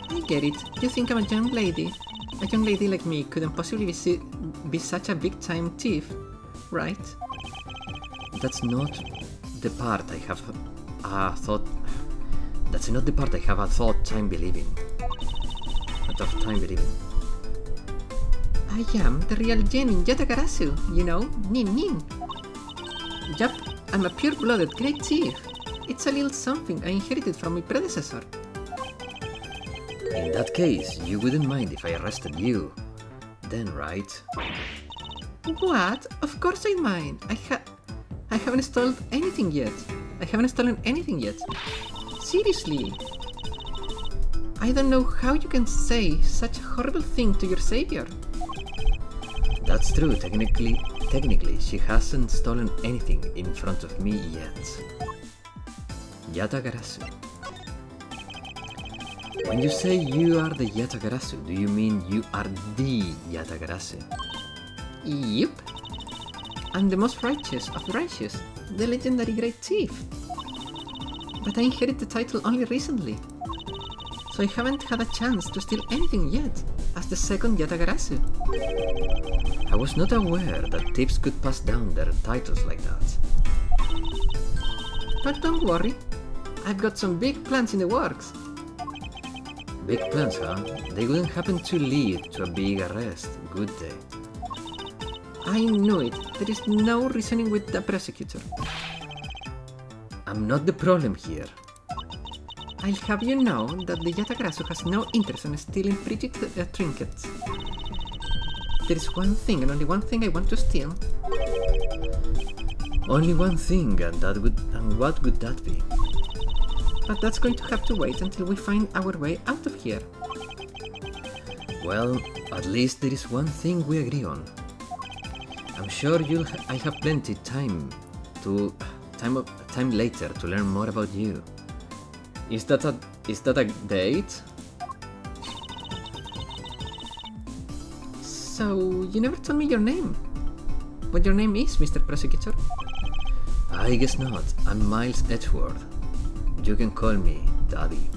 I get it. You think I'm a young lady. A young lady like me couldn't possibly be such a big-time thief, right? That's not the part I have thought. That's not the part I have a thought time believing. A tough time believing. I am the real genuine Yatagarasu, you know, Nin Nin. Yup, I'm a pure-blooded great thief. It's a little something I inherited from my predecessor. In that case, you wouldn't mind if I arrested you, then, right? What? Of course I mind. I haven't stolen anything yet. Seriously. I don't know how you can say such a horrible thing to your savior. That's true, technically she hasn't stolen anything in front of me yet. Yatagarasu. When you say you are the Yatagarasu, do you mean you are the Yatagarasu? Yep. I'm the most righteous of the righteous, the legendary great thief. But I inherited the title only recently, so I haven't had a chance to steal anything yet, as the second Yatagarasu. I was not aware that thieves could pass down their titles like that. But don't worry, I've got some big plans in the works. Big plans, huh? They wouldn't happen to lead to a big arrest, would they? I knew it. There is no reasoning with the prosecutor. I'm not the problem here. I'll have you know that the Yatagarasu has no interest in stealing pretty trinkets. There is one thing and only one thing I want to steal. Only one thing, and what would that be? But that's going to have to wait until we find our way out of here. Well, at least there is one thing we agree on. I'm sure I have plenty time later to learn more about you. Is that a date? So, you never told me your name. What your name is, Mr. Prosecutor? I guess not. I'm Miles Edgeworth. You can call me Daddy.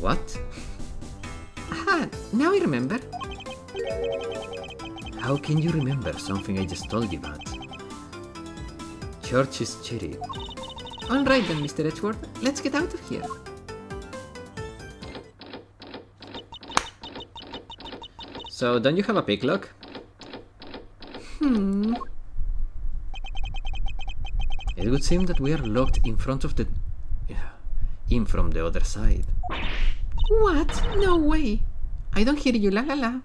What? Aha, now I remember. How can you remember something I just told you about? Church is shitty. Alright then, Mr. Edgeworth, let's get out of here. So, don't you have a picklock? It would seem that we are locked in front of in from the other side. What? No way. I don't hear you, la la la.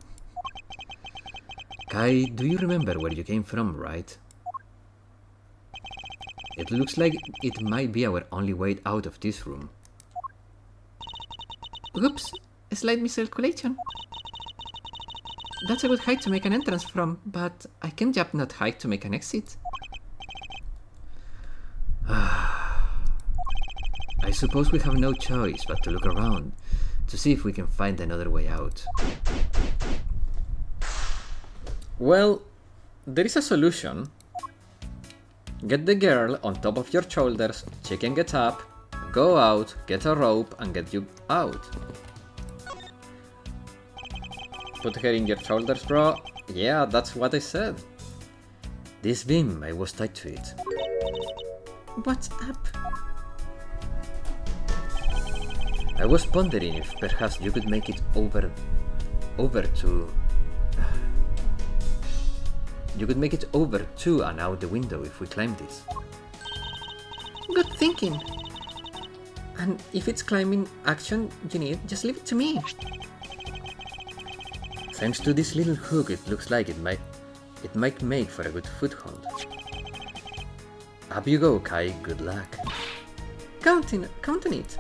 Kai, do you remember where you came from, right? It looks like it might be our only way out of this room. Oops, a slight miscalculation. That's a good height to make an entrance from, but I can jump that height to make an exit. I suppose we have no choice but to look around to see if we can find another way out. Well, there is a solution. Get the girl on top of your shoulders, she can get up, go out, get a rope and get you out. Put her in your shoulders, bro. Yeah, that's what I said. This beam, I was tied to it. What's up? I was pondering if perhaps you could make it over to... You could make it over to and out the window if we climbed it. Good thinking. And if it's climbing action you need, just leave it to me. Thanks to this little hook, it looks like it might make for a good foothold. Up you go, Kai. Good luck. Count on it.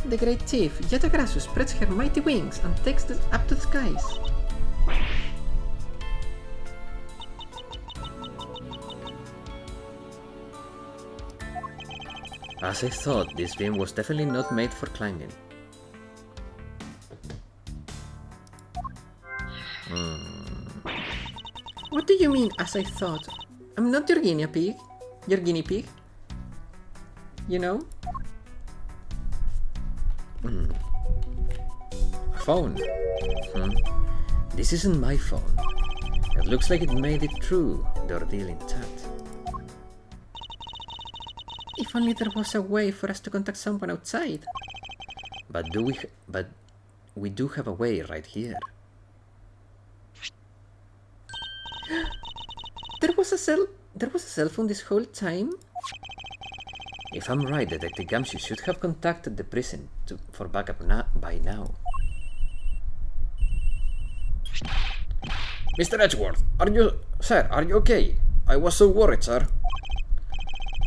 The great thief, Yatagrasu, spreads her mighty wings and takes us up to the skies. As I thought, this beam was definitely not made for climbing. What do you mean, as I thought? I'm not your guinea pig. Your guinea pig. You know? Phone. This isn't my phone. It looks like it made it through the ordeal intact. If only there was a way for us to contact someone outside. But we do have a way right here. There was a cell phone this whole time? If I'm right, Detective Gamshu should have contacted the prison for backup by now. Mr. Edgeworth, are you okay? I was so worried, sir.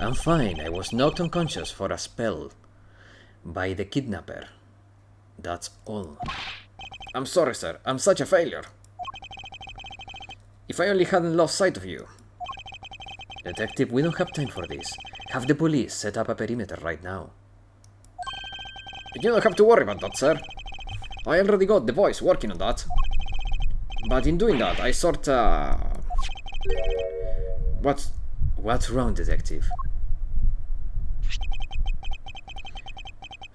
I'm fine. I was knocked unconscious for a spell by the kidnapper. That's all. I'm sorry, sir. I'm such a failure. If I only hadn't lost sight of you. Detective, we don't have time for this. Have the police set up a perimeter right now. You don't have to worry about that, sir. I already got the boys working on that. But in doing that, I sorta... What's wrong, Detective?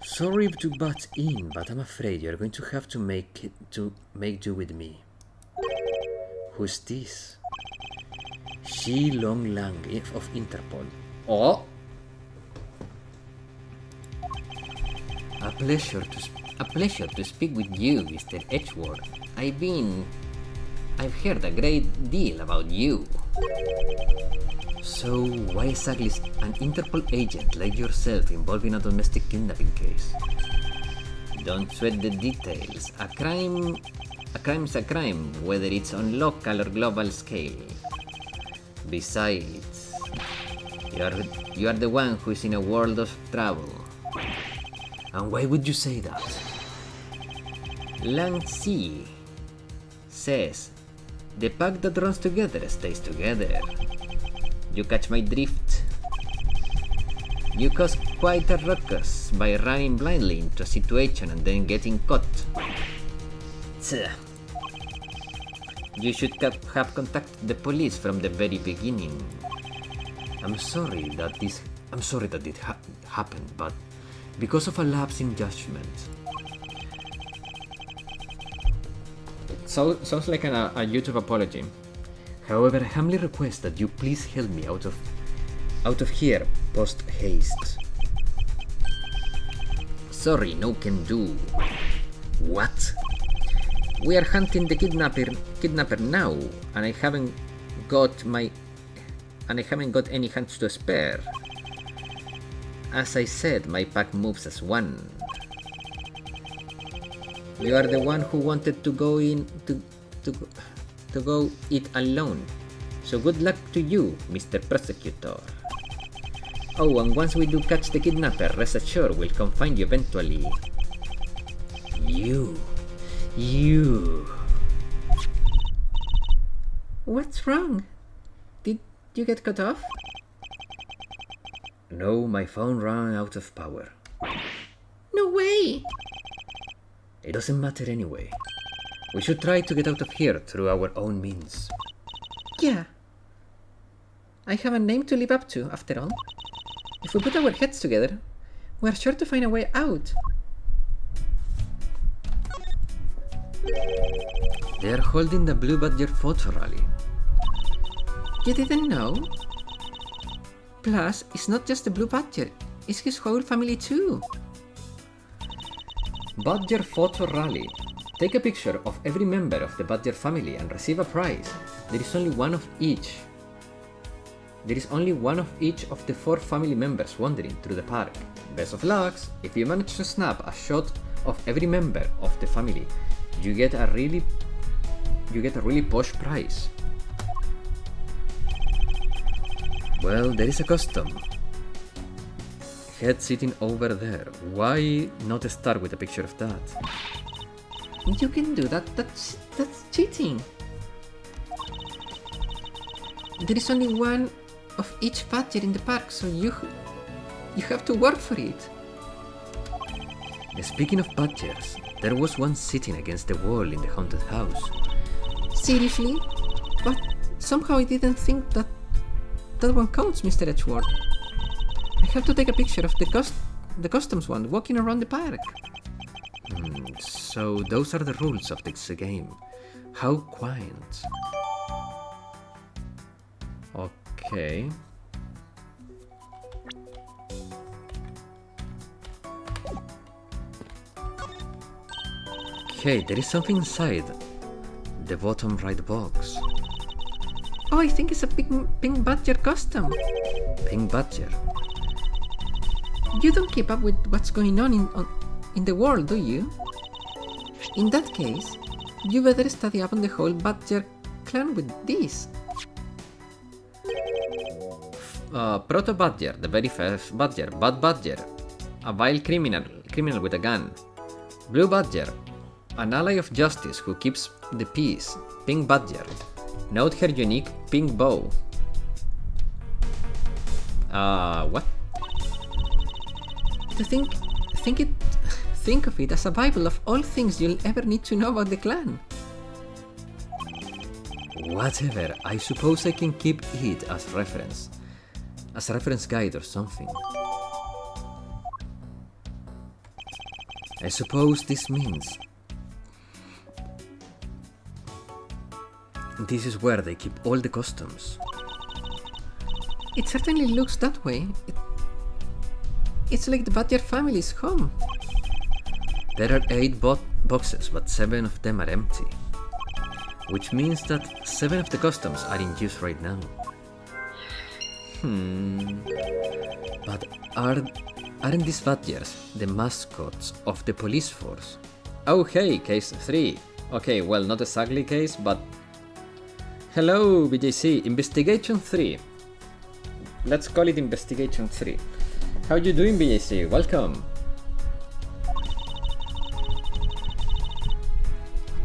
Sorry to butt in, but I'm afraid you're going to have to make do with me. Who's this? Shi Long Lang of Interpol. Oh? A pleasure to speak with you, Mr. Edgeworth. I've heard a great deal about you. So, why exactly is an Interpol agent like yourself involved in a domestic kidnapping case? Don't sweat the details. A crime's a crime, whether it's on local or global scale. Besides, you are the one who is in a world of trouble. And why would you say that? Lang Xi says, the pack that runs together stays together. You catch my drift? You cause quite a ruckus by running blindly into a situation and then getting caught. Tch. You should have contacted the police from the very beginning. I'm sorry that it happened, but because of a lapse in judgment. Sounds like a YouTube apology. However, I humbly request that you please help me out of here post haste. Sorry, no can do. What? We are hunting the kidnapper now, and I haven't got any hands to spare. As I said, my pack moves as one. You are the one who wanted to go in to go it alone. So good luck to you, Mr. Prosecutor. Oh, and once we do catch the kidnapper, rest assured we'll come find you eventually. You. What's wrong? Did you get cut off? No, my phone ran out of power. No way! It doesn't matter anyway. We should try to get out of here through our own means. Yeah. I have a name to live up to, after all. If we put our heads together, we are sure to find a way out. They are holding the Blue Badger photo rally. You didn't know? Plus, it's not just the Blue Badger, it's his whole family too. Badger photo rally. Take a picture of every member of the Badger family and receive a prize. There is only one of each. There is only one of each of the 4 family members wandering through the park. Best of luck! If you manage to snap a shot of every member of the family, you get a really posh prize. Well, there is a custom. Head sitting over there. Why not start with a picture of that? You can do that, that's cheating. There is only one of each badger in the park, so you have to work for it. Speaking of badgers, there was one sitting against the wall in the haunted house. Seriously? But somehow I didn't think that one counts, Mr. Edgeworth. I have to take a picture of the customs one walking around the park. So those are the rules of this game. How quaint. Okay. Okay, there is something inside the bottom right box. Oh, I think it's a pink badger custom. Pink badger. You don't keep up with what's going on in the world, do you? In that case, you better study up on the whole badger clan with this. Proto Badger, the very first Badger. Bad Badger, a vile criminal with a gun. Blue Badger, an ally of justice who keeps the peace. Pink Badger, note her unique pink bow. What? To think of it as a bible of all things you'll ever need to know about the clan. Whatever, I suppose I can keep it as reference guide or something. I suppose this means this is where they keep all the customs. It certainly looks that way. It's like the Badger family's home. There are 8 boxes, but 7 of them are empty. Which means that 7 of the customs are in use right now. But aren't these badgers the mascots of the police force? Oh hey, case 3. Okay, well, not exactly case, but... Hello, BJC, Investigation 3. Let's call it Investigation 3. How you doing, BJC? Welcome.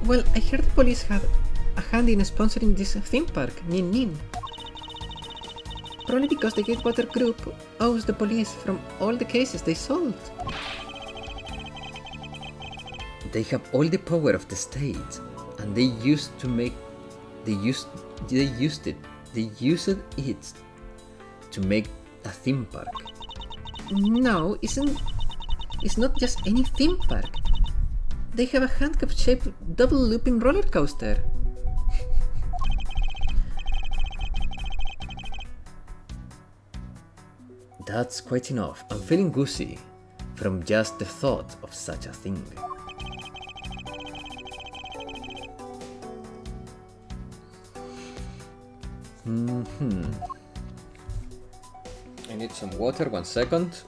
Well, I heard the police had a hand in sponsoring this theme park, Nin Nin. Probably because the Gatewater group owes the police from all the cases they solved. They have all the power of the state, and they used it to make a theme park. No, it's not just any theme park. They have a handcuff-shaped double-looping roller coaster. That's quite enough. I'm feeling goosey from just the thought of such a thing. I need some water, 1 second.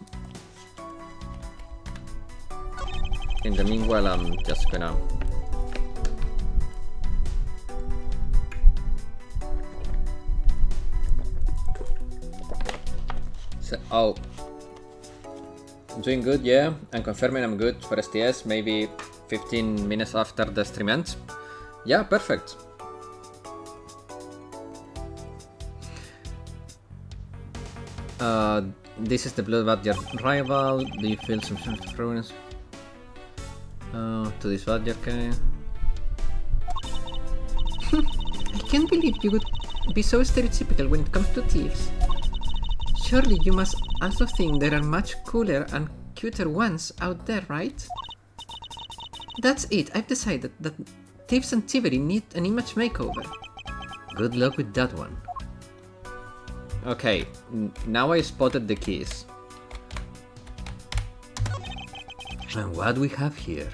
In the meanwhile, I'm just gonna... Oh, I'm doing good, yeah. I'm confirming I'm good for STS, maybe 15 minutes after the stream ends. Yeah, perfect. This is the Blue Badger rival. Do you feel some sort of progress? To this Badger, okay. I can't believe be so stereotypical when it comes to thieves? Surely you must also think there are much cooler and cuter ones out there, right? That's it, I've decided that thieves and thievery need an image makeover. Good luck with that one. Okay, now I spotted the keys. And what we have here?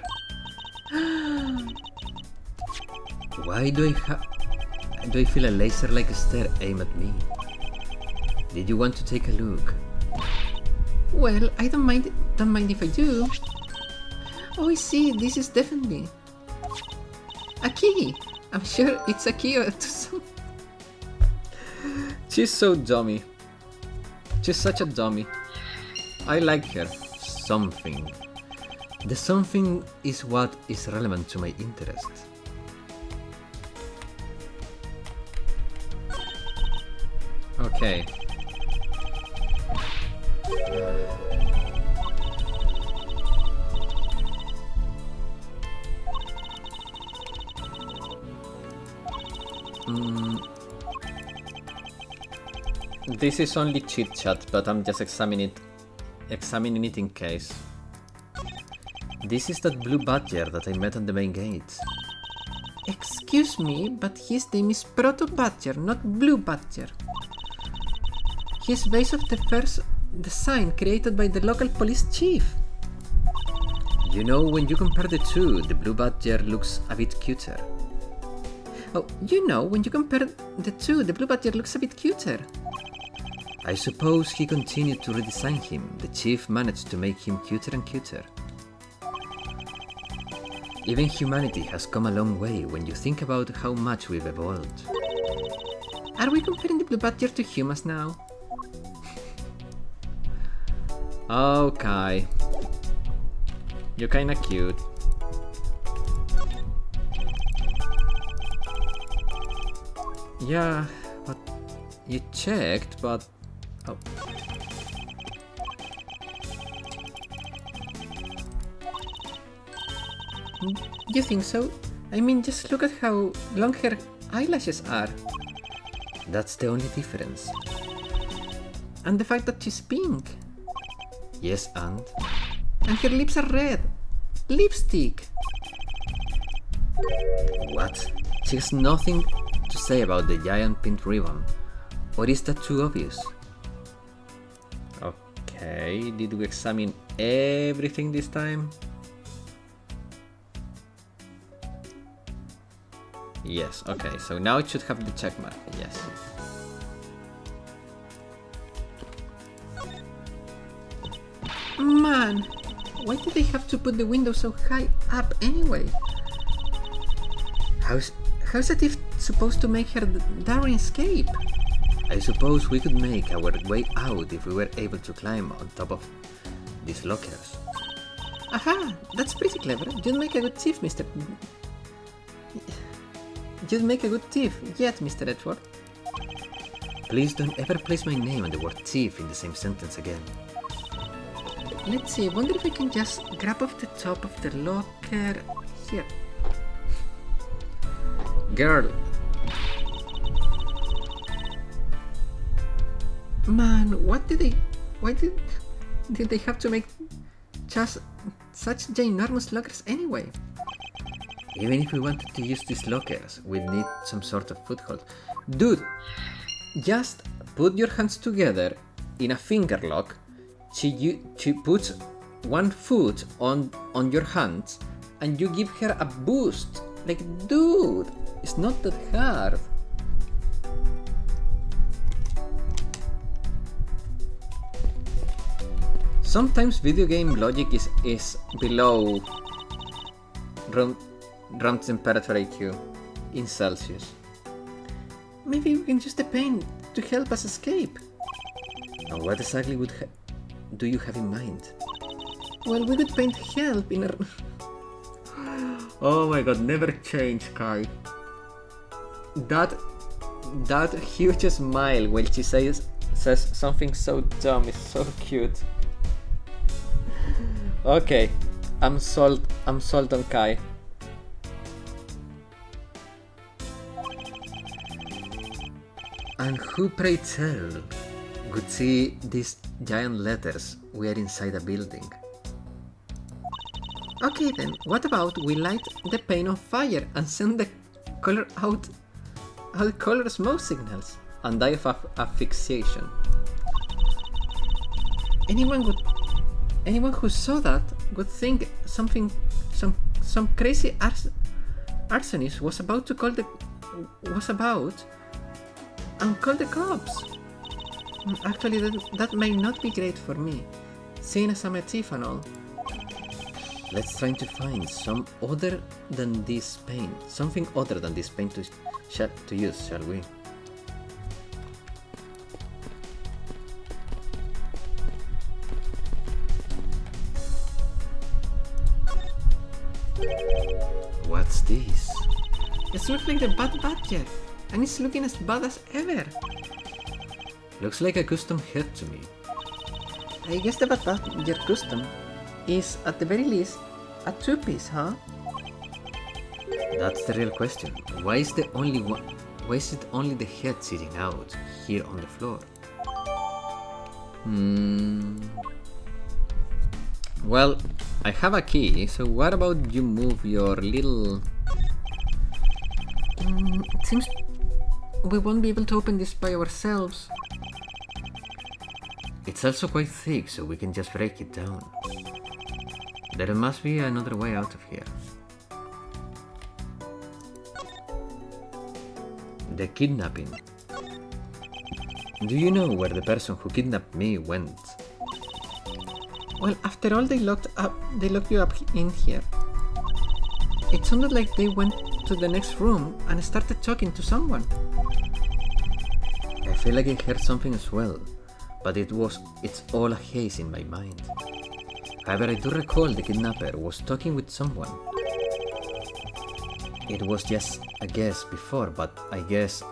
Why do I feel a laser-like stare aim at me? Did you want to take a look? Well, I don't mind if I do. Oh, I see, this is definitely a key. I'm sure it's a key to some... She's so dummy. She's such a dummy. I like her. Something. The something is what is relevant to my interest. Okay. This is only chit chat, but I'm just examining it in case. This is that blue badger that I met on the main gate. Excuse me, but his name is Proto Badger, not Blue Badger. He's based off the first design created by the local police chief. You know, when you compare the two, the blue badger looks a bit cuter. Oh, you know, when you compare the two, the Blue Badger looks a bit cuter. I suppose he continued to redesign him. The chief managed to make him cuter and cuter. Even humanity has come a long way when you think about how much we've evolved. Are we comparing the Blue Badger to humans now? Okay. You're kinda cute. Yeah, but you checked, but... Oh. You think so? I mean, just look at how long her eyelashes are. That's the only difference. And the fact that she's pink. Yes, and? And her lips are red. Lipstick. What? She has nothing to say about the giant pink ribbon. Or is that too obvious? Okay, did we examine everything this time? Yes, okay, so now it should have the check mark, yes. Man, why did they have to put the window so high up anyway? How's a thief supposed to make her daring escape? I suppose we could make our way out if we were able to climb on top of these lockers. Aha, that's pretty clever. You'd make a good thief, You'd make a good thief, yet, Mr. Edgeworth. Please don't ever place my name and the word thief in the same sentence again. Let's see, I wonder if I can just grab off the top of the locker here. Girl! Man, why did they have to make just such ginormous lockers anyway? Even if we wanted to use these lockers, we'd need some sort of foothold. Dude! Just put your hands together in a finger lock. She puts one foot on your hands and you give her a boost. Like, dude, it's not that hard. Sometimes video game logic is below room temperature IQ in Celsius. Maybe we can use the paint to help us escape. And what exactly do you have in mind? Well, we could paint help in our... Oh my god, never change, Kai. That huge smile while she says something so dumb is so cute. Okay, I'm sold on Kai. And who, pray tell, would see these giant letters we are inside a building? Okay then, what about we light the paint on fire and send the color out smoke signals? And die of asphyxiation. Anyone who saw that would think some crazy arsonist was about to call the cops. Actually, that may not be great for me, seeing as I'm a thief and all. Let's try to find something other than this paint to use, shall we? What's this? It looks like the Bad Badger, and it's looking as bad as ever. Looks like a custom head to me. I guess the Bad Badger custom is, at the very least, a two-piece, huh? That's the real question. Why is it only the head sitting out here on the floor? Well, I have a key, so what about you move your little... It seems we won't be able to open this by ourselves. It's also quite thick, so we can just break it down. There must be another way out of here. The kidnapping. Do you know where the person who kidnapped me went? Well, after all, they locked you up in here. It sounded like they went to the next room and started talking to someone. I feel like I heard something as well, but it's all a haze in my mind. However, I do recall the kidnapper was talking with someone. It was just a guess before, but I guess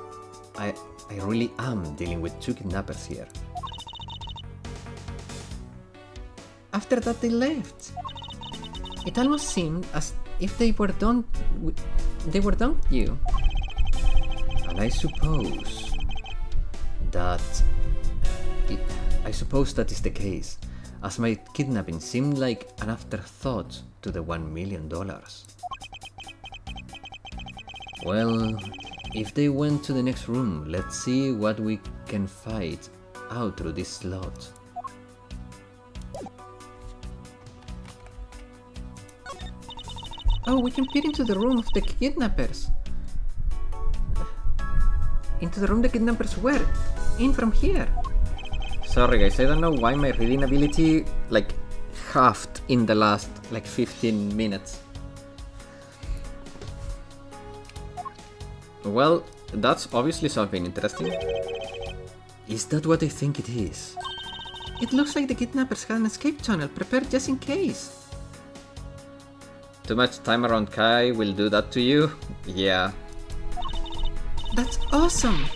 I really am dealing with two kidnappers here. After that, they left. It almost seemed as if they were done with you. And I suppose that is the case, as my kidnapping seemed like an afterthought to the $1 million. Well, if they went to the next room, let's see what we can find out through this slot. Oh, we can peer into the room of the kidnappers. Into the room the kidnappers were. In from here. Sorry guys, I don't know why my reading ability halved in the last 15 minutes. Well, that's obviously something interesting. Is that what I think it is? It looks like the kidnappers had an escape tunnel prepared just in case. Too much time around Kai will do that to you? Yeah. That's awesome!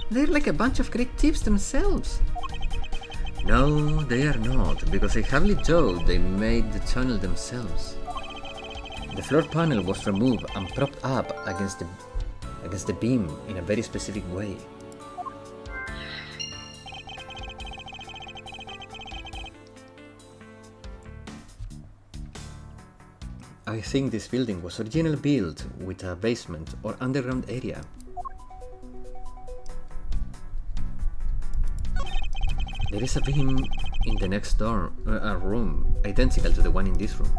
They're like a bunch of great tips themselves. No, they are not, because I have been told they made the tunnel themselves. The floor panel was removed and propped up against the beam in a very specific way. I think this building was originally built with a basement or underground area. There is a beam in the next door room, identical to the one in this room.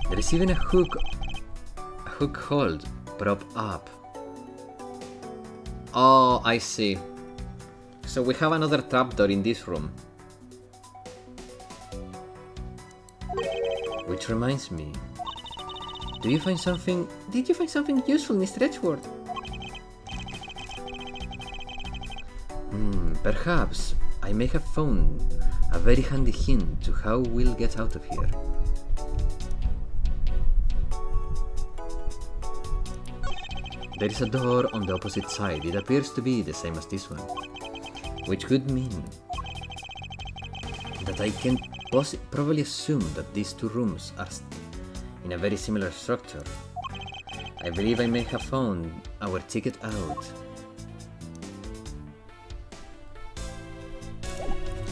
There is even a hook hold propped up. Oh, I see. So we have another trapdoor in this room. Which reminds me, did you find something useful, Mr. Edgeworth? Perhaps I may have found a very handy hint to how we'll get out of here. There is a door on the opposite side. It appears to be the same as this one, which could mean that I can probably assume that these two rooms are in a very similar structure. I believe I may have found our ticket out.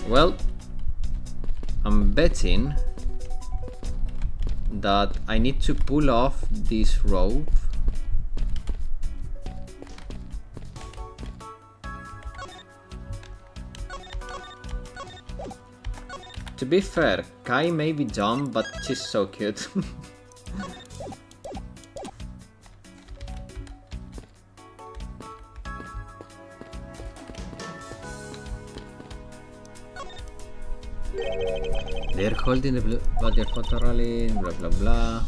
Well, I'm betting that I need to pull off this rope. To be fair, Kai may be dumb, but she's so cute. They're holding the body photo rally, blah blah blah.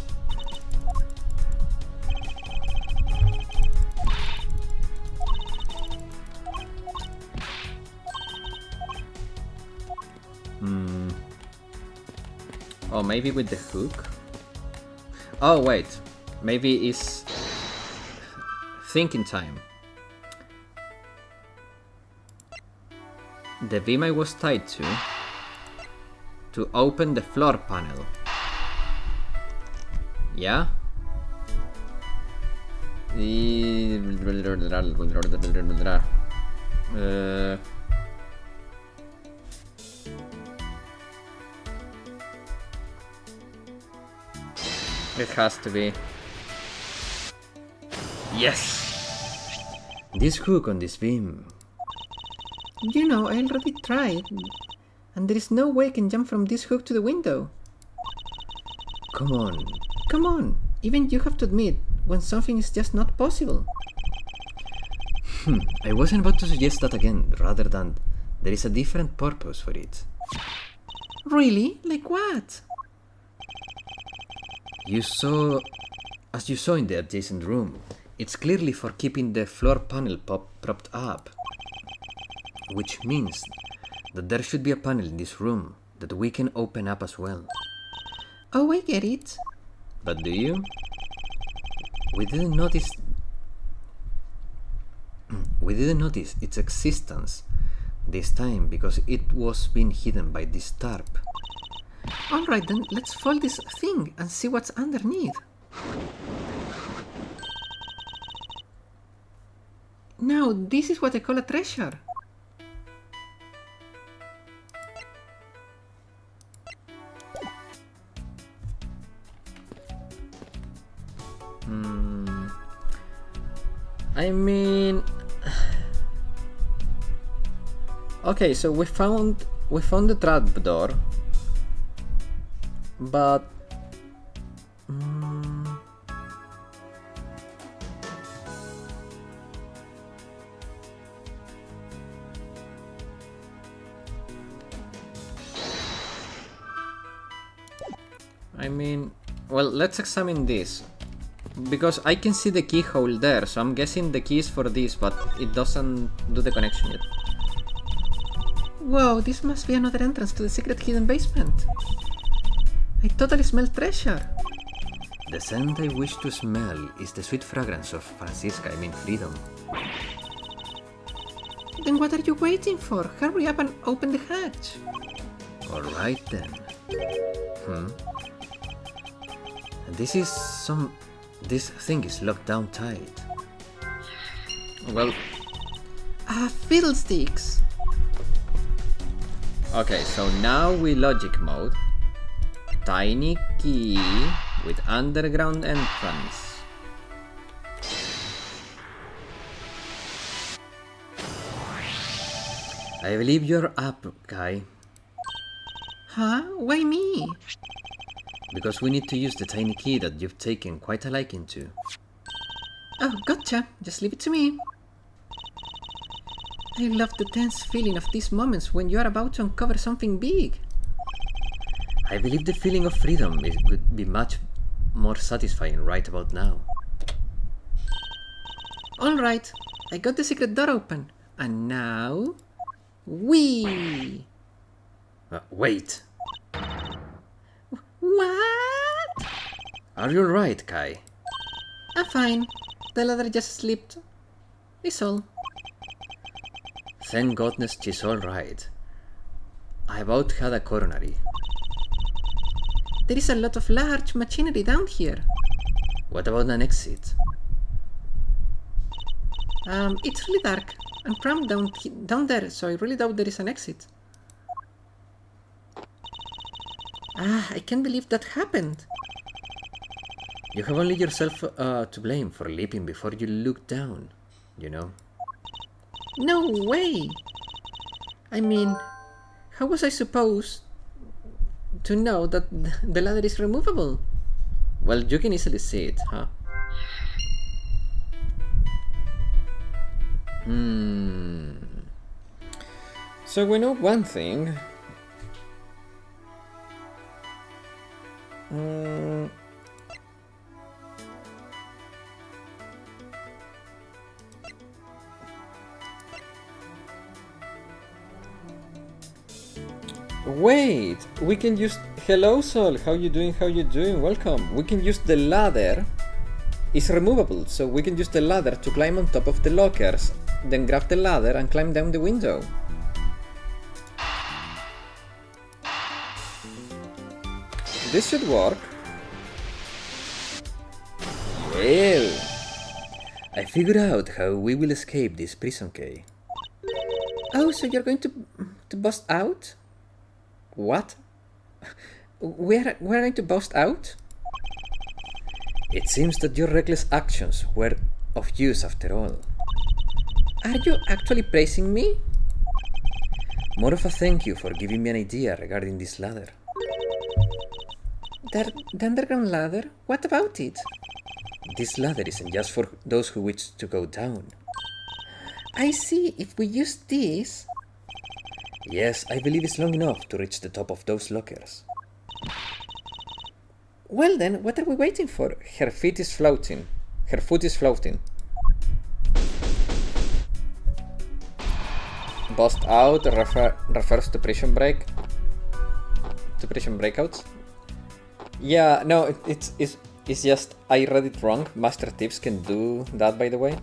Oh, maybe with the hook? Oh, wait. Maybe it's thinking time. The beam I was tied to open the floor panel. Yeah? It has to be. Yes! This hook on this beam. You know, I already tried. And there is no way I can jump from this hook to the window. Come on. Come on! Even you have to admit when something is just not possible. I wasn't about to suggest that again, rather than there is a different purpose for it. Really? Like what? As you saw in the adjacent room, it's clearly for keeping the floor panel propped up. Which means that there should be a panel in this room that we can open up as well. Oh, I get it. But do you? We didn't notice its existence this time because it was being hidden by this tarp. Alright then, let's fold this thing and see what's underneath. Now, this is what I call a treasure. I mean... Okay, so we found the trapdoor. But... I mean... Well, let's examine this. Because I can see the keyhole there, so I'm guessing the key is for this, but it doesn't do the connection yet. Whoa, this must be another entrance to the secret hidden basement. I totally smell treasure. The scent I wish to smell is the sweet fragrance of freedom. Then what are you waiting for? Hurry up and open the hatch. Alright then. This thing is locked down tight. Well... Fiddlesticks! Okay, so now we logic mode. Tiny key with underground entrance. I believe you're up, Kai. Huh? Why me? Because we need to use the tiny key that you've taken quite a liking to. Oh, gotcha. Just leave it to me. I love the tense feeling of these moments when you are about to uncover something big. I believe the feeling of freedom would be much more satisfying right about now. Alright, I got the secret door open. And now... Whee! Wait! What? Are you alright, Kai? I'm fine. The ladder just slipped. It's all. Thank goodness she's alright. I about had a coronary. There is a lot of large machinery down here. What about an exit? It's really dark and cramped down there, so I really doubt there is an exit. I can't believe that happened. You have only yourself to blame for leaping before you looked down, you know. No way! I mean, how was I supposed to know that the ladder is removable? Well, you can easily see it, huh? So we know one thing. Wait, we can use... Hello Sol, how you doing, welcome. We can use the ladder. It's removable, so we can use the ladder to climb on top of the lockers, then grab the ladder and climb down the window. This should work. Well, I figured out how we will escape this prison key. Oh, so you're going to bust out? What? We're going to bust out? It seems that your reckless actions were of use after all. Are you actually praising me? More of a thank you for giving me an idea regarding this ladder. The underground ladder? What about it? This ladder isn't just for those who wish to go down. I see. If we use this... Yes, I believe it's long enough to reach the top of those lockers. Well then, what are we waiting for? Her feet is floating. Her foot is floating. Bust out refers to prison break. To prison breakouts. Yeah, no, it's just I read it wrong. Master Tips can do that, by the way.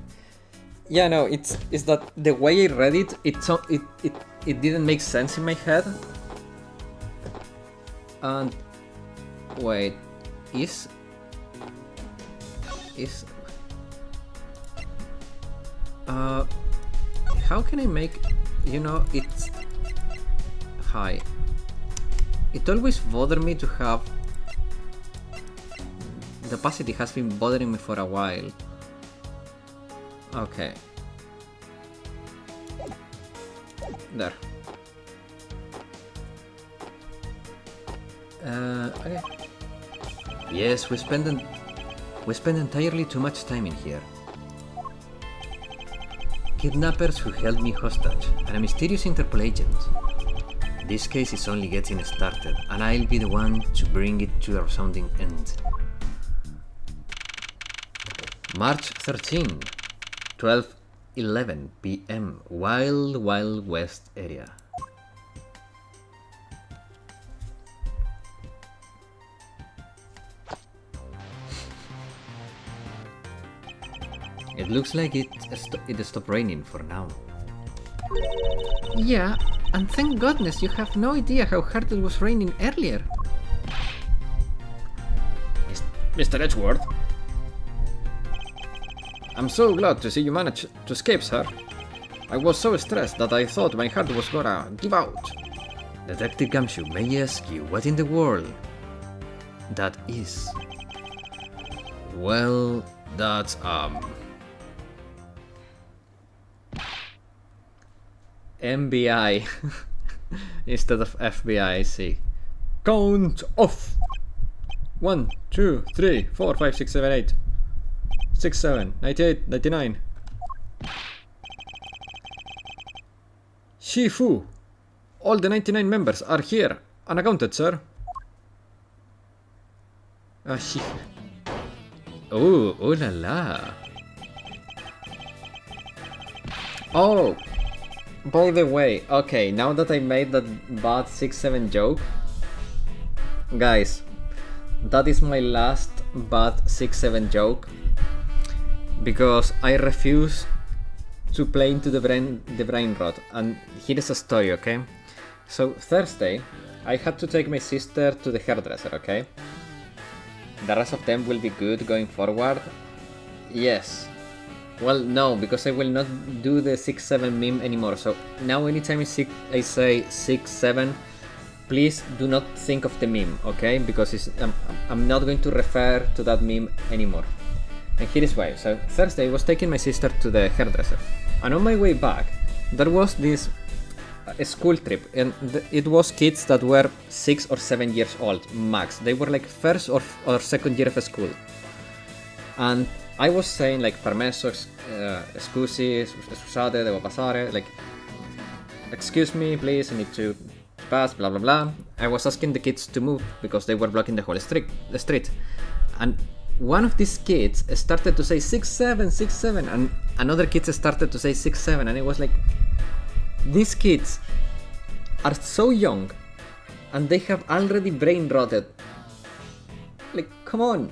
Yeah, no, it's that the way I read it, it didn't make sense in my head. And wait, how can I make, it's hi. It always bothered me to have the opacity has been bothering me for a while. Okay. There. Okay. Yes, we spend entirely too much time in here. Kidnappers who held me hostage, and a mysterious Interpol agent. This case is only getting started, and I'll be the one to bring it to a resounding end. March 13, 12:11 p.m. Wild Wild West area. It looks like it stopped raining for now. Yeah, and thank goodness you have no idea how hard it was raining earlier. Mr. Edgeworth? I'm so glad to see you managed to escape, sir. I was so stressed that I thought my heart was gonna give out. Detective Gumshoe, may I ask you what in the world that is? Well, that's, MBI instead of FBI, I see. Count off! 1, 2, 3, 4, 5, 6, 7, 8. 6, 7, 98, 99. Shifu! All the 99 members are here, unaccounted, sir. Shifu. Oh, oh la la. Oh! By the way, okay, now that I made that bad 6-7 joke, guys, that is my last bad 6-7 joke, because I refuse to play into the brain rot. And here's a story, okay? So Thursday, I had to take my sister to the hairdresser, okay? The rest of them will be good going forward. Yes. Well, no, because I will not do the 6-7 meme anymore. So now anytime I say 6-7, please do not think of the meme, okay? Because I'm not going to refer to that meme anymore. And here is why. So Thursday I was taking my sister to the hairdresser, and on my way back there was this school trip, and it was kids that were 6 or 7 years old max. They were like first or second year of school, and I was saying like permesso, scusi, scusate, devo passare, like excuse me please, I need to pass, blah blah blah. I was asking the kids to move because they were blocking the whole street, and one of these kids started to say 6-7, 6-7, and another kid started to say 6-7, and it was like, these kids are so young and they have already brain rotted. Like, come on.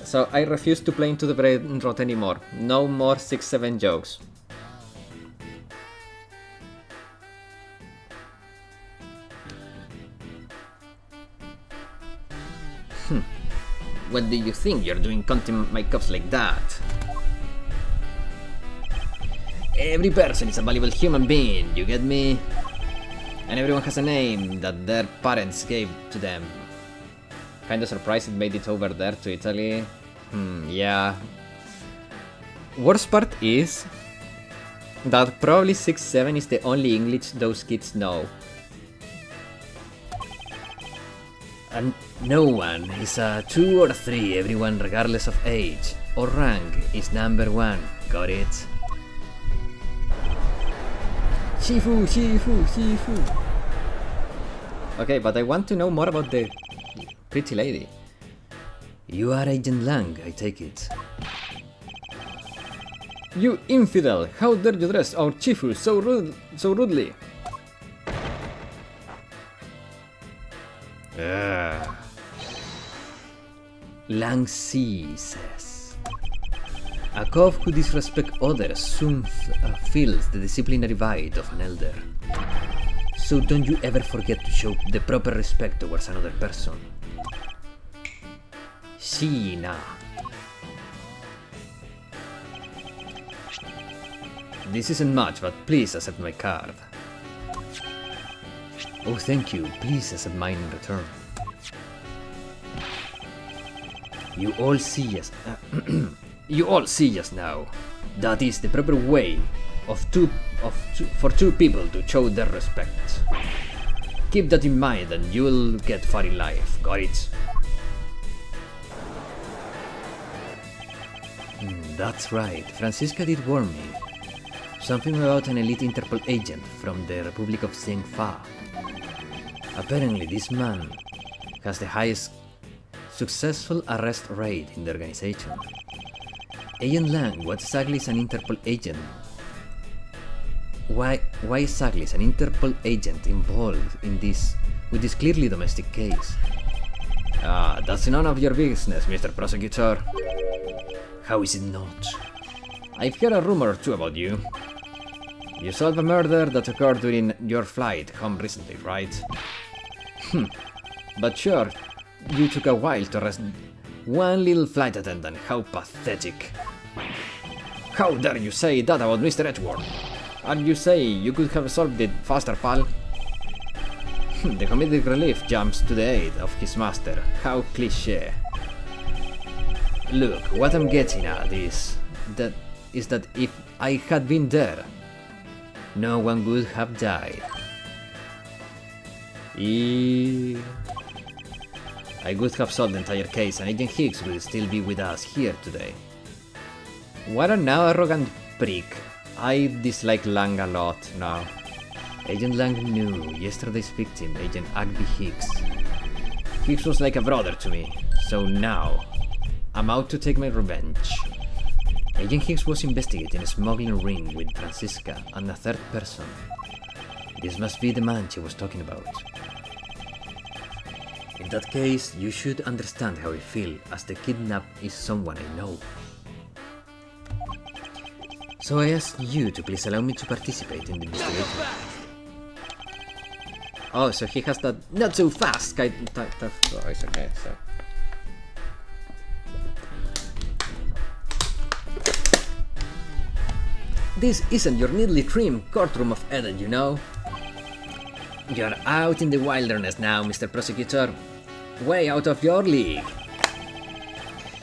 So I refuse to play into the brain rot anymore. No more 6-7 jokes. What do you think you're doing counting my cups like that? Every person is a valuable human being, you get me? And everyone has a name that their parents gave to them. Kinda surprised it made it over there to Italy. Yeah. Worst part is that probably 6-7 is the only English those kids know. And no one is a 2 or 3, everyone regardless of age or rank is number 1, got it? Shifu, Shifu, Shifu. Okay, but I want to know more about the pretty lady. You are Agent Lang, I take it. You infidel! How dare you dress our Chifu so rudely? Lang C says, a cove who disrespects others soon feels the disciplinary void of an elder. So don't you ever forget to show the proper respect towards another person. Sina. This isn't much, but please accept my card. Oh, thank you. Please accept mine in return. You all see us. You all see us now. That is the proper way for two people to show their respect. Keep that in mind, and you will get far in life. Got it? That's right. Francisca did warn me. Something about an elite Interpol agent from the Republic of Zhengfa. Apparently, this man has the highest successful arrest rate in the organization. Agent Lang, what exactly is an Interpol agent? Why exactly is an Interpol agent involved in this clearly domestic case? Ah, that's none of your business, Mr. Prosecutor. How is it not? I've heard a rumor or two about you. You solved a murder that occurred during your flight home recently, right? But sure, you took a while to arrest one little flight attendant. How pathetic. How dare you say that about Mr. Edgeworth? And you say you could have solved it faster, pal? The comedic relief jumps to the aid of his master. How cliché. Look, what I'm getting at is that if I had been there, no one would have died. I would have solved the entire case, and Agent Higgs will still be with us here today. What a now arrogant prick. I dislike Lang a lot now. Agent Lang knew yesterday's victim, Agent Agby Higgs. Higgs was like a brother to me, so now I'm out to take my revenge. Agent Higgs was investigating a smuggling ring with Francisca and a third person. This must be the man she was talking about. In that case, you should understand how I feel, as the kidnapped is someone I know. So I ask you to please allow me to participate in the investigation. Oh, so he has that not so fast kind of voice, okay, so. This isn't your neatly trimmed courtroom of Eden, you know? You're out in the wilderness now, Mr. Prosecutor. Way out of your league.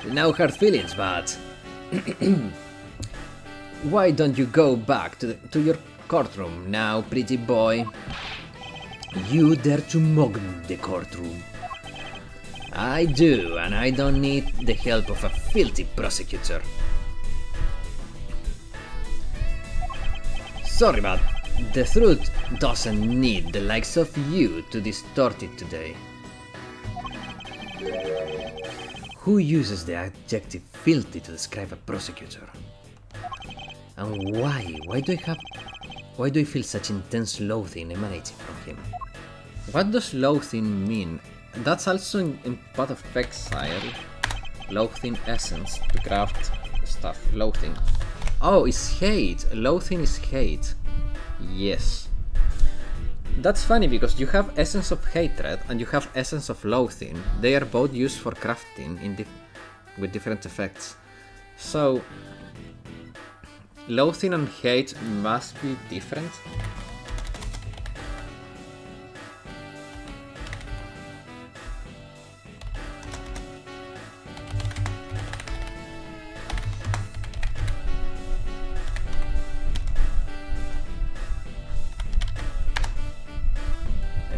No hard feelings, but... Why don't you go back to your courtroom now, pretty boy? You dare to mug the courtroom. I do, and I don't need the help of a filthy prosecutor. Sorry, but the truth doesn't need the likes of you to distort it today. Who uses the adjective filthy to describe a prosecutor? And why? Why do I feel such intense loathing emanating from him? What does loathing mean? That's also in Path of Exile. Loathing essence to craft stuff. Loathing. Oh, it's hate. Loathing is hate. Yes. That's funny because you have essence of hatred and you have essence of loathing. They are both used for crafting with different effects. So, loathing and hate must be different.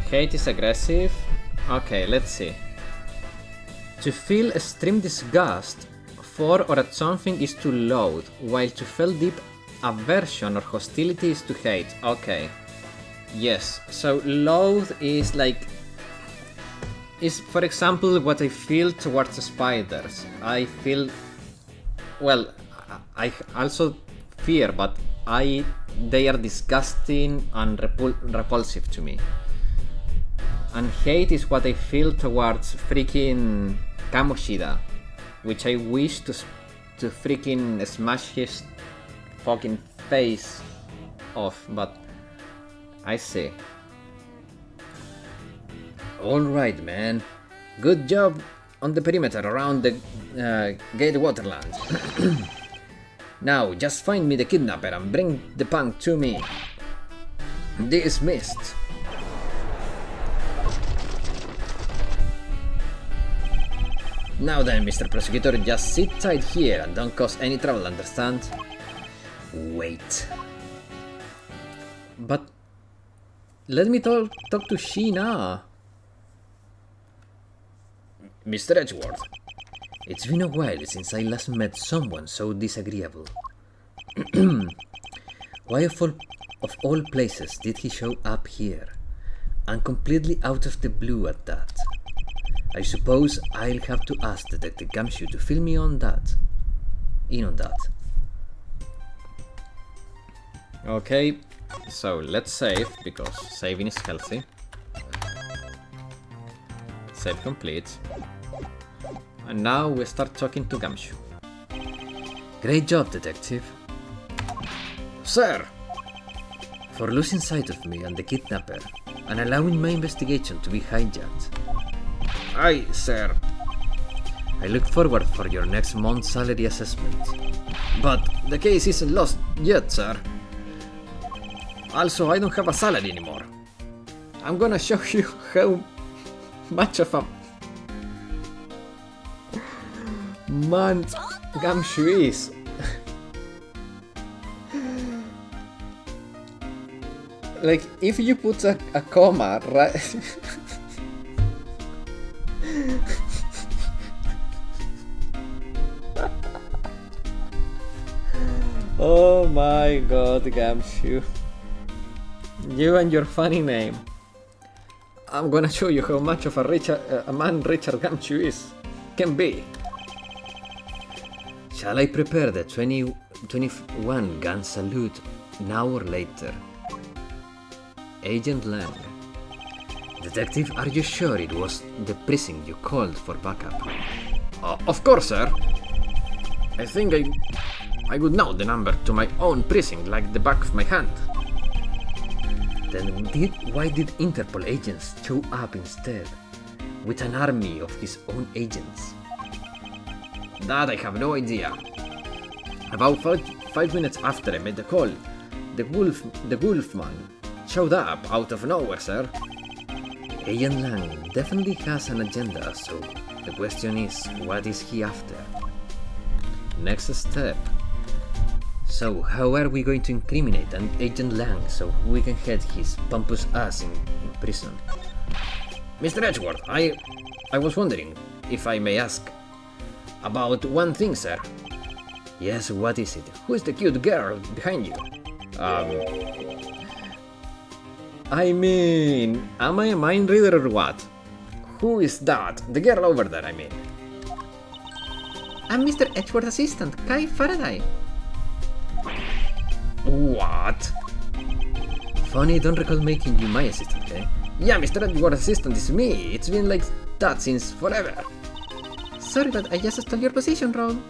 Hate is aggressive. Okay, let's see. To feel extreme disgust for or at something is to loathe, while to feel deep aversion or hostility is to hate. Okay. Yes, so loathe is like... is, for example, what I feel towards spiders. I feel... well, I also fear, but they are disgusting and repulsive to me. And hate is what I feel towards freaking Kamoshida, which I wish to freaking smash his fucking face off, but I see. Alright, man. Good job on the perimeter around the Gate Waterland. Now, just find me the kidnapper and bring the punk to me. Dismissed. Now then, Mr. Prosecutor, just sit tight here and don't cause any trouble, understand? Wait. But... let me talk to Sheena. Mr. Edgeworth, it's been a while since I last met someone so disagreeable. Why of all places did he show up here? And completely out of the blue at that. I suppose I'll have to ask Detective Gumshoe to fill me in on that. Okay, so let's save, because saving is healthy. Save complete. And now we start talking to Gumshoe. Great job, Detective. Sir! For losing sight of me and the kidnapper, and allowing my investigation to be hijacked. Aye, sir. I look forward for your next month's salary assessment. But the case isn't lost yet, sir. Also, I don't have a salary anymore. I'm gonna show you how much of a man Gumshoe is. Like, if you put a comma right... Oh my god, Gumshoe. You and your funny name. I'm gonna show you how much of a man Richard Gumshoe can be. Shall I prepare the 21 gun salute now or later? Agent Lang. Detective, are you sure it was the precinct you called for backup? Of course, sir. I think I would know the number to my own precinct like the back of my hand. Then why did Interpol agents show up instead, with an army of his own agents? That I have no idea. About 5 minutes after I made the call, the Wolfman showed up out of nowhere, sir. Agent Lang definitely has an agenda, so the question is, what is he after? Next step. So, how are we going to incriminate an Agent Lang so we can head his pompous ass in prison? Mr. Edgeworth, I was wondering, if I may ask, about one thing, sir. Yes, what is it? Who is the cute girl behind you? I mean, am I a mind reader or what? Who is that? The girl over there, I mean. I'm Mr. Edgeworth's assistant, Kai Faraday. What? Funny, don't recall making you my assistant, eh? Yeah, Mr. Edgeworth's assistant is me. It's been like that since forever. Sorry, but I just stole your position, Ron.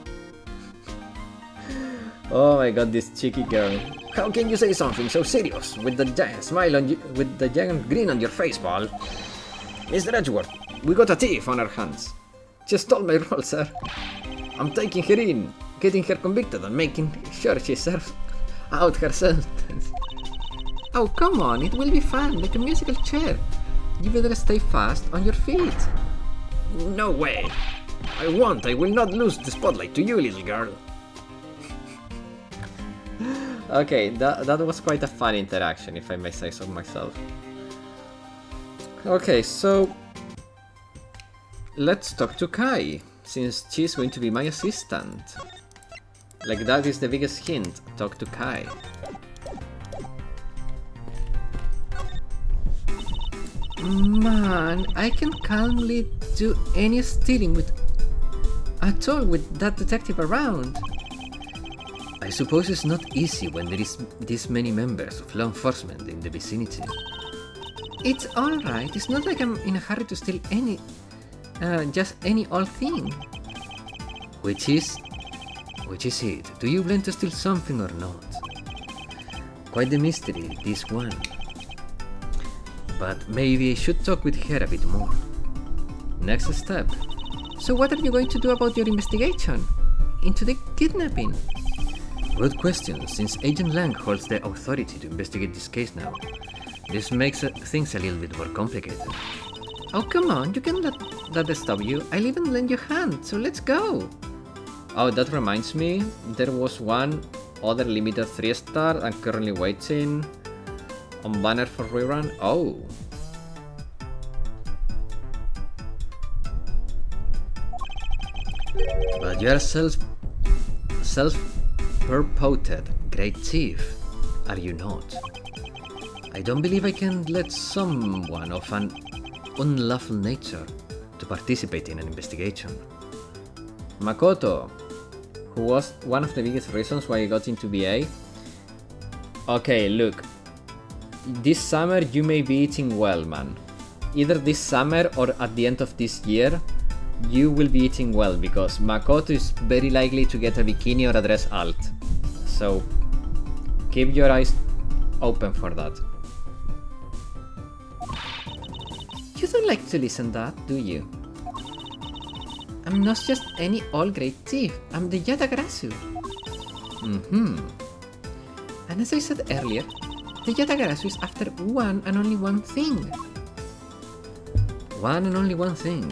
Oh my god, this cheeky girl. How can you say something so serious with the giant smile on you, with the giant grin on your face, Paul? Mr. Edgeworth, we got a thief on our hands. She stole my role, sir. I'm taking her in, getting her convicted and making sure she serves out her sentence. Oh, come on, it will be fun, like a musical chair. You better stay fast on your feet. No way. I will not lose the spotlight to you, little girl. Okay, that was quite a fun interaction, if I may say so myself. Okay, so let's talk to Kai, since she's going to be my assistant. Like, that is the biggest hint, talk to Kai. Man, I can calmly do any stealing at all with that detective around. I suppose it's not easy when there is this many members of law enforcement in the vicinity. It's alright, it's not like I'm in a hurry to steal just any old thing. Which is it? Do you plan to steal something or not? Quite the mystery, this one. But maybe I should talk with her a bit more. Next step. So what are you going to do about your investigation into the kidnapping? Good question, since Agent Lang holds the authority to investigate this case now. This makes things a little bit more complicated. Oh, come on, you can't let that stop you. I'll even lend you a hand, so let's go. Oh, that reminds me, there was one other limited 3-star I'm currently waiting on banner for rerun. Oh. But you are self-purported great thief, are you not? I don't believe I can let someone of an unlawful nature to participate in an investigation. Makoto, who was one of the biggest reasons why I got into BA. Okay, look. This summer you may be eating well, man. Either this summer or at the end of this year, you will be eating well, because Makoto is very likely to get a bikini or a dress alt. So, keep your eyes open for that. You don't like to listen that, do you? I'm not just any old great thief, I'm the Yatagarasu. And as I said earlier, the Yatagarasu is after one and only one thing. One and only one thing?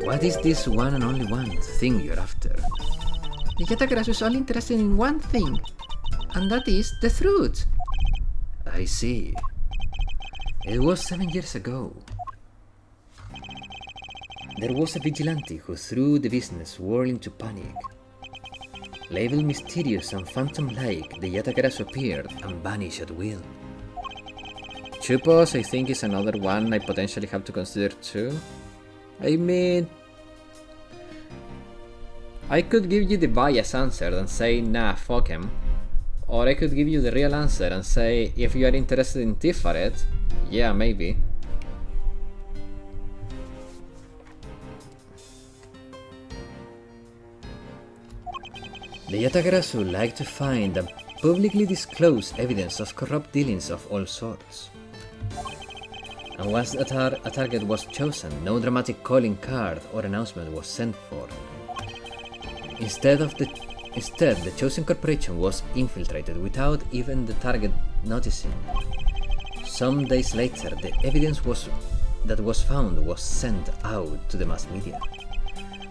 What is this one and only one thing you're after? The Yatagarasu is only interested in one thing, and that is the truth. I see. It was 7 years ago. There was a vigilante who threw the business world into panic. Labeled mysterious and phantom-like, the Yatagarasu appeared and vanished at will. Chupos, I think, is another one I potentially have to consider too. I mean, I could give you the bias answer and say, nah, fuck him. Or I could give you the real answer and say, if you are interested in Tifaret, yeah, maybe. The Yatagarasu like to find and publicly disclose evidence of corrupt dealings of all sorts. And once a target was chosen, no dramatic calling card or announcement was sent for. Instead of the Instead, the chosen corporation was infiltrated without even the target noticing. Some days later, the evidence that was found was sent out to the mass media,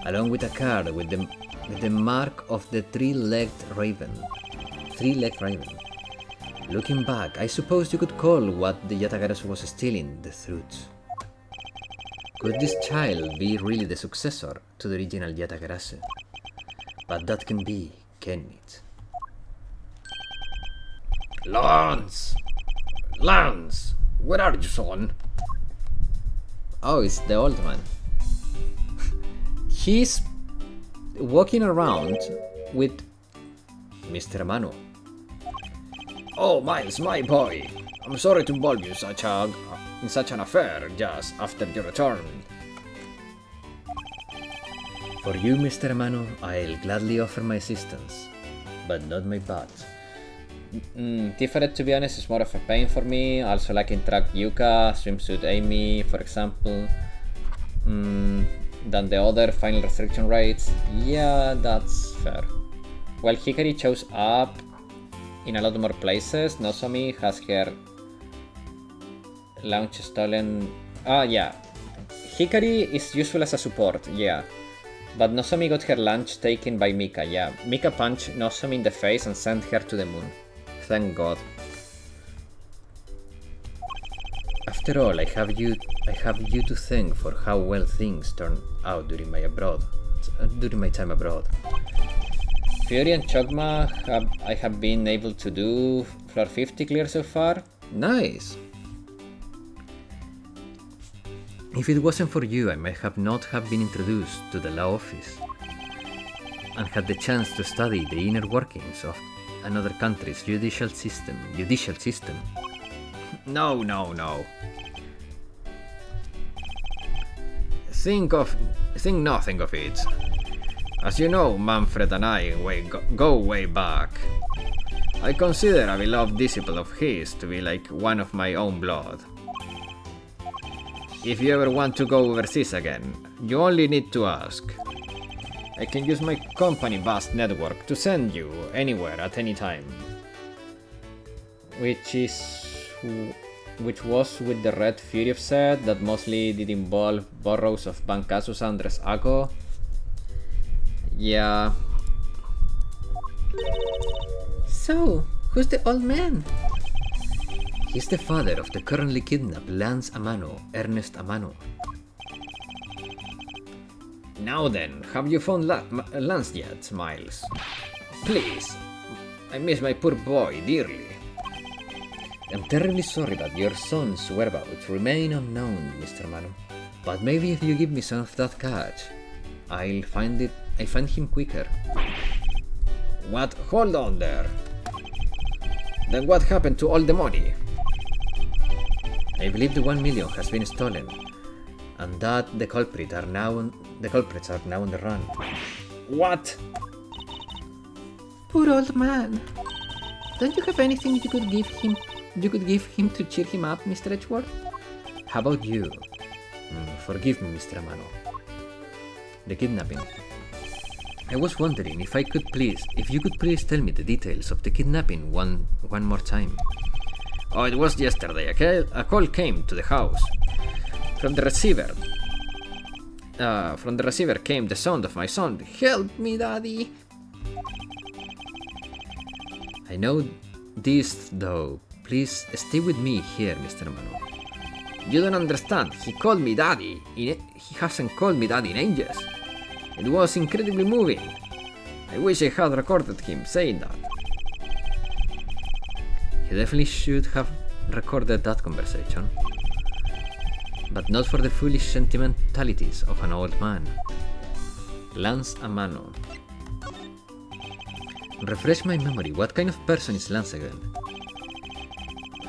along with a card with the mark of the three-legged raven. Looking back, I suppose you could call what the Yatagarasu was stealing the truth. Could this child be really the successor to the original Yatagarasu? But that can be, can it? Lance! Lance! Where are you, son? Oh, it's the old man. He's walking around with Mr. Mano. Oh, Miles, my boy. I'm sorry to involve you in such an affair just after your return. For you, Mr. Mano, I'll gladly offer my assistance, but not my butt. Tiferet, to be honest, is more of a pain for me. Also, like in Track Yuka, Swimsuit Amy, for example, than the other final restriction raids. Yeah, that's fair. While Hikari shows up in a lot more places, Nozomi has her launch stolen. Yeah. Hikari is useful as a support, yeah. But Nozomi got her lunch taken by Mika, yeah. Mika punched Nozomi in the face and sent her to the moon. Thank God. After all, I have you to thank for how well things turned out during my time abroad. Fury and Chogma I have been able to do floor 50 clear so far. Nice! If it wasn't for you, I might not have been introduced to the law office and had the chance to study the inner workings of another country's judicial system. No. Think nothing of it. As you know, Manfred and I go way back. I consider a beloved disciple of his to be like one of my own blood. If you ever want to go overseas again, you only need to ask. I can use my company vast network to send you anywhere at any time. Which was with the Red Fury set that mostly did involve boroughs of Bancasus and Resaco. Yeah. So, who's the old man? He's the father of the currently kidnapped Lance Amano, Ernest Amano. Now then, have you found Lance yet, Miles? Please, I miss my poor boy dearly. I'm terribly sorry, but your son's whereabouts remain unknown, Mr. Mano. But maybe if you give me some of that cash, I'll find him quicker. What? Hold on there. Then what happened to all the money? I believe the 1 million has been stolen, and that the culprits are now on the run. What? Poor old man. Don't you have anything you could give him to cheer him up, Mr. Edgeworth? How about you? Forgive me, Mr. Amano. The kidnapping. I was wondering if you could please tell me the details of the kidnapping one more time. Oh, it was yesterday. A call came to the house. From the receiver came the sound of my son. Help me, Daddy! I know this, though. Please stay with me here, Mr. Mano. You don't understand. He called me Daddy. He hasn't called me Daddy in ages. It was incredibly moving. I wish I had recorded him saying that. He definitely should have recorded that conversation. But not for the foolish sentimentalities of an old man. Lance Amano. Refresh my memory, what kind of person is Lance again?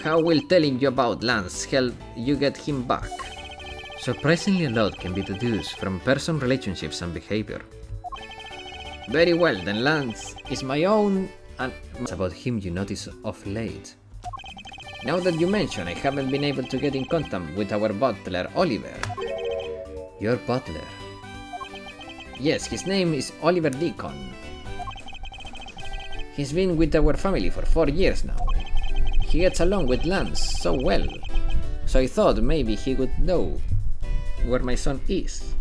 How will telling you about Lance help you get him back? Surprisingly a lot can be deduced from person relationships and behavior. Very well, then Lance is my own and it's about him you notice of late. Now that you mention, I haven't been able to get in contact with our butler, Oliver. Your butler? Yes, his name is Oliver Deacon. He's been with our family for 4 years now. He gets along with Lance so well, so I thought maybe he would know where my son is.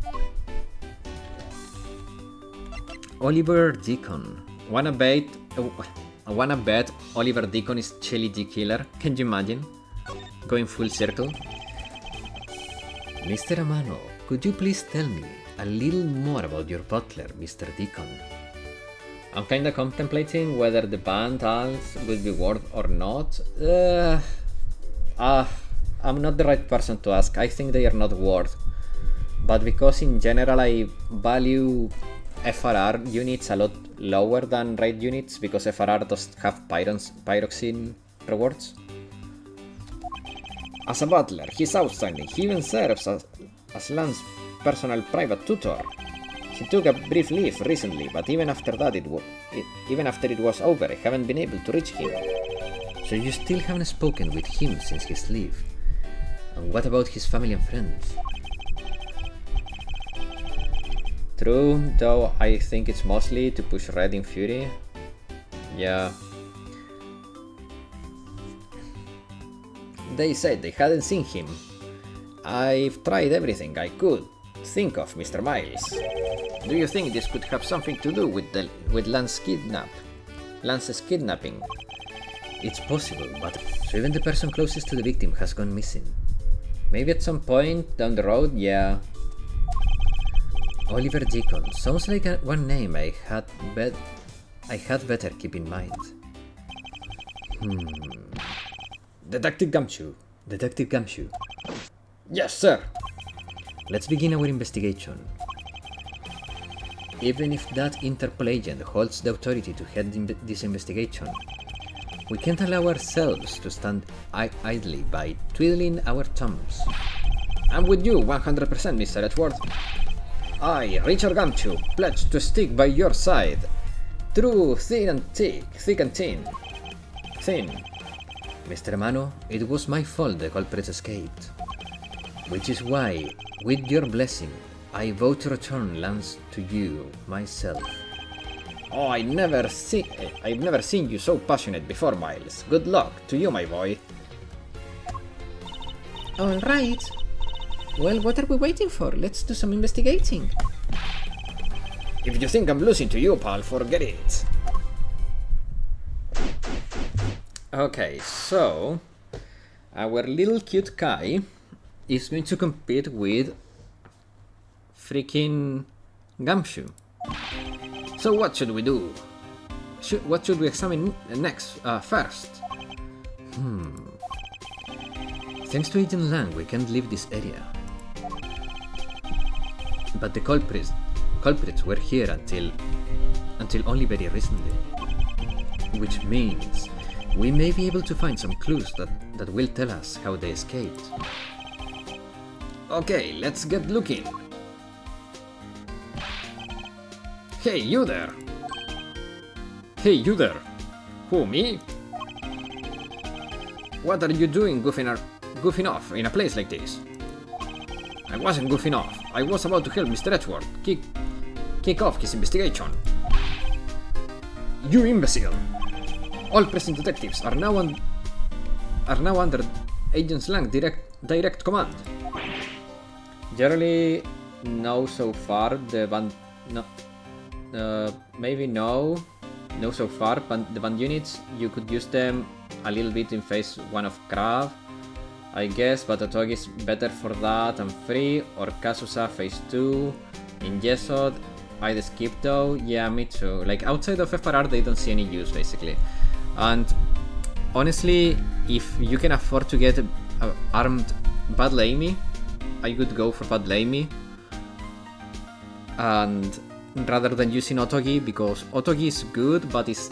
Oliver Deacon. Wanna bet Oliver Deacon is Chili D Killer? Can you imagine? Going full circle? Mr. Amano, could you please tell me a little more about your butler, Mr. Deacon? I'm kinda contemplating whether the band ads would be worth or not. I'm not the right person to ask. I think they are not worth. But because in general I value FRR units a lot lower than raid units, because FRR doesn't have pyroxene rewards. As a butler, he's outstanding. He even serves as Lance's personal private tutor. He took a brief leave recently, but even after that, even after it was over, I haven't been able to reach him. So you still haven't spoken with him since his leave? And what about his family and friends? True, though I think it's mostly to push Red in Fury. Yeah. They said they hadn't seen him. I've tried everything I could think of, Mr. Miles. Do you think this could have something to do with Lance's kidnapping? It's possible, but so even the person closest to the victim has gone missing. Maybe at some point down the road, yeah. Oliver Deacon sounds like one name I had better keep in mind. Detective Gumshoe. Detective Gumshoe. Yes, sir. Let's begin our investigation. Even if that Interpol agent holds the authority to head this investigation, we can't allow ourselves to stand idly by twiddling our thumbs. I'm with you 100%, Mr. Edgeworth. I, Richard Gumshoe, pledge to stick by your side. Through thick and thin. Mr. Amano, it was my fault the culprits escaped. Which is why, with your blessing, I vote to return Lance to you, myself. Oh, I've never seen you so passionate before, Miles. Good luck to you, my boy. Alright. Well, what are we waiting for? Let's do some investigating. If you think I'm losing to you, pal, forget it. Okay, so our little cute Kai is going to compete with freaking Gumshoe. So what should we do? What should we examine next? First? Thanks to Agent Lang, we can't leave this area. But the culprits were here until only very recently. Which means we may be able to find some clues that will tell us how they escaped. Okay, let's get looking. Hey, you there! Hey, you there! Who, me? What are you doing goofing off in a place like this? I wasn't goofing off. I was about to help Mr. Edgeworth kick off his investigation. You imbecile! All present detectives are now under Agent Lang's direct command. Generally, no so far. No so far, but the band units, you could use them a little bit in phase 1 of Krav, I guess, but Otogi is better for that and free, or Kazusa phase 2. In Yesod, I'd skip though. Yeah, me too. Like, outside of FRR, they don't see any use, basically. And honestly, if you can afford to get armed Bad Lamey, I would go for Bad Lamey. And rather than using Otogi, because Otogi is good, but it's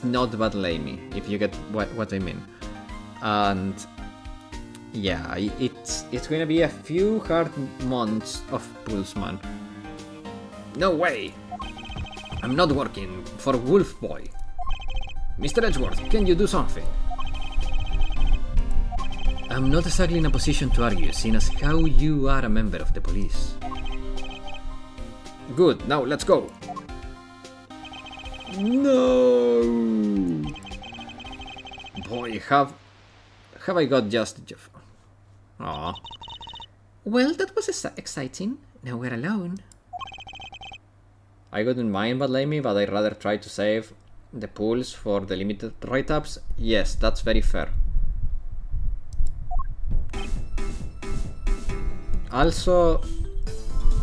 not Bad Lamey, if you get what I mean. And yeah, it's gonna be a few hard months of pulls, man. No way! I'm not working for Wolf Boy. Mr. Edgeworth, can you do something? I'm not exactly in a position to argue, seeing as how you are a member of the police. Good, now let's go. No! Boy, have I got just Jeff? Aw. Well, that was exciting. Now we're alone. I wouldn't mind Bad Me, but I'd rather try to save the pools for the limited write-ups. Yes, that's very fair. Also,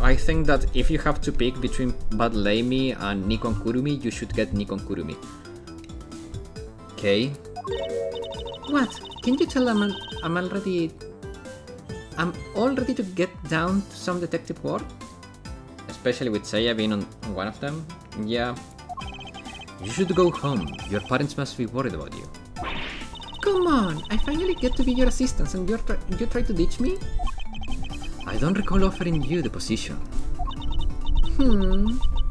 I think that if you have to pick between Bad Me and Nikon Kurumi, you should get Nikon Kurumi. Okay. What? Can you tell I'm all ready to get down to some detective work? Especially with Seiya being on one of them. Yeah. You should go home. Your parents must be worried about you. Come on! I finally get to be your assistant and you try to ditch me? I don't recall offering you the position.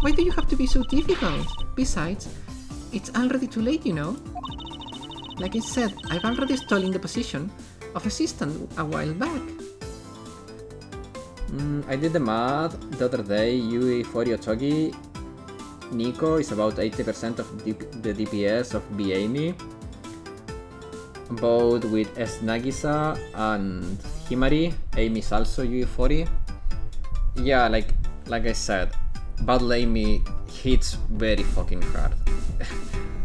Why do you have to be so difficult? Besides, it's already too late, you know? Like I said, I've already stolen the position of assistant a while back. I did the math the other day. Yui Foriotogi Nico is about 80% of the DPS of Biemi, both with S. Nagisa and Himari. Amy is also Yui 40. Yeah, like I said, Battle Amy hits very fucking hard.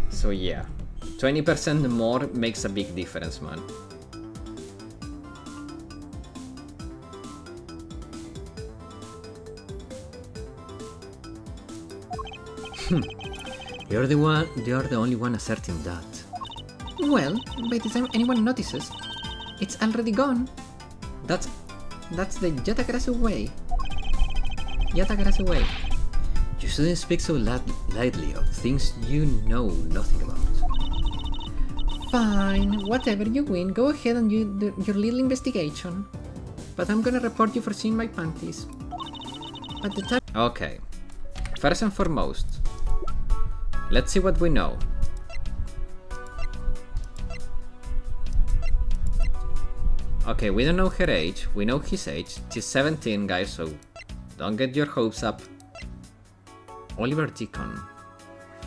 So yeah, 20% more makes a big difference, man. You're the only one asserting that. Well, by the time anyone notices, it's already gone. That's the Yatagarasu way. Yatagarasu way. You shouldn't speak so lightly of things you know nothing about. Fine, whatever, you win. Go ahead and you do your little investigation. But I'm gonna report you for seeing my panties. At the time. Okay. First and foremost, let's see what we know. Okay, we don't know her age, we know his age. She's 17, guys, so don't get your hopes up. Oliver Deacon,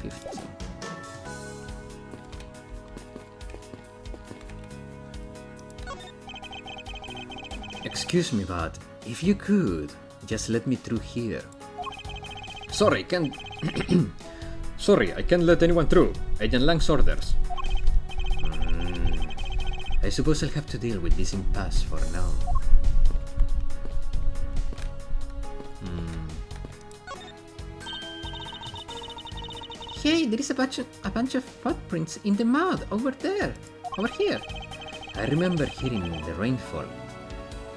15. Excuse me, but if you could, just let me through here. Sorry, can't... Sorry, I can't let anyone through. Agent Lang's orders. I suppose I'll have to deal with this impasse for now. Hey, there is a bunch of footprints in the mud over there. Over here. I remember hearing the rainfall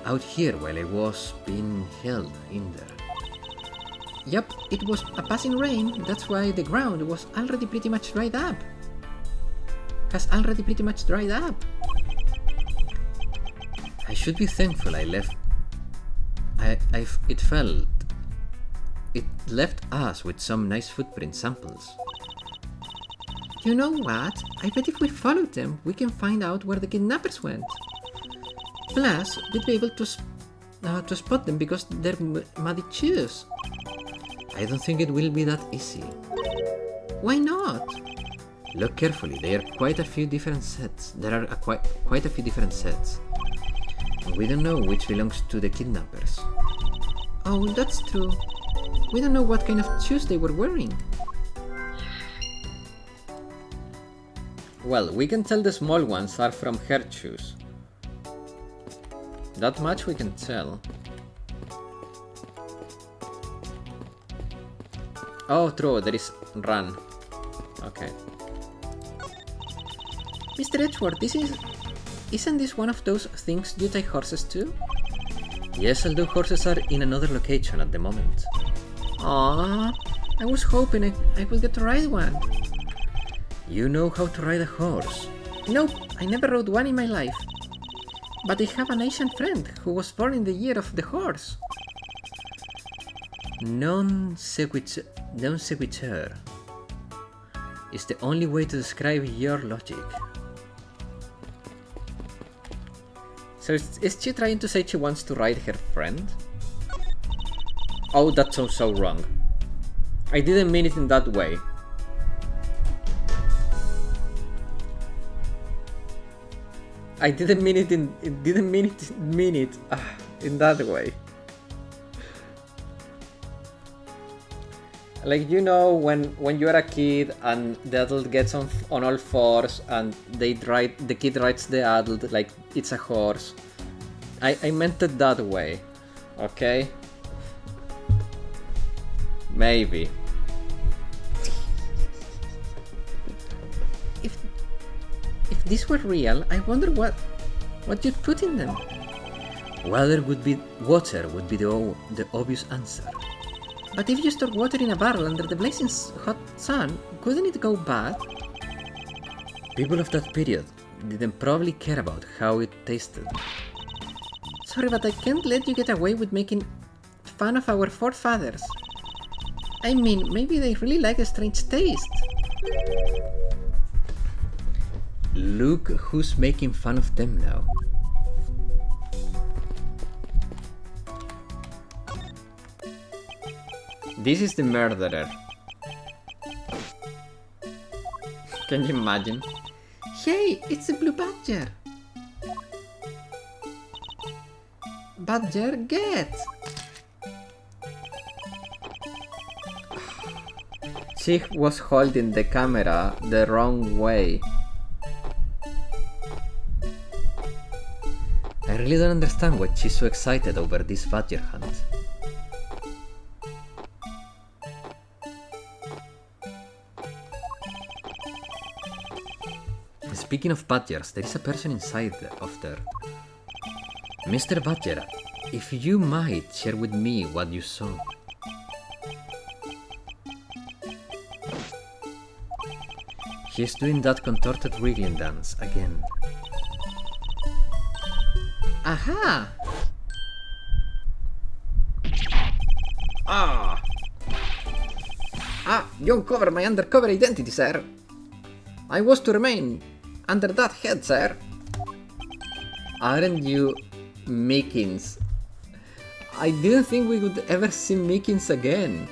out here while I was being held in there. Yep, it was a passing rain. That's why the ground was already pretty much dried up. Has already pretty much dried up. I should be thankful I left. It left us with some nice footprint samples. You know what? I bet if we follow them, we can find out where the kidnappers went. Plus, we'd be able to spot them because they're muddy shoes. I don't think it will be that easy. Why not? Look carefully. There are quite a few different sets. Quite a few different sets. And we don't know which belongs to the kidnappers. Oh, that's true. We don't know what kind of shoes they were wearing. Well, we can tell the small ones are from her shoes. That much we can tell. Oh, true, there is run. Okay. Mr. Edgeworth, isn't this one of those things you take horses to? Yes, although horses are in another location at the moment. Aww, I was hoping I would get to ride one. You know how to ride a horse? Nope, I never rode one in my life. But I have an Asian friend who was born in the year of the horse. Non sequitur is the only way to describe your logic. So is she trying to say she wants to ride her friend? Oh, that sounds so wrong. I didn't mean it in that way. I didn't mean it in that way. Like, you know, when you're a kid and the adult gets on all fours and the kid rides the adult like it's a horse. I meant it that way, okay? Maybe. If this were real, I wonder what you'd put in them. Water would be the obvious answer. But if you store water in a barrel under the blazing hot sun, couldn't it go bad? People of that period didn't probably care about how it tasted. Sorry, but I can't let you get away with making fun of our forefathers. I mean, maybe they really like a strange taste. Look who's making fun of them now. This is the murderer. Can you imagine? Hey, it's a blue badger. Badger, get! She was holding the camera the wrong way. I really don't understand why she's so excited over this badger hunt. Speaking of badgers, there is a person inside of there. Mr. Badger, if you might share with me what you saw. He's doing that contorted wriggling dance again. Aha! Ah, you uncovered my undercover identity, sir. I was to remain under that head, sir. Aren't you Mickens? I didn't think we would ever see Mickens again.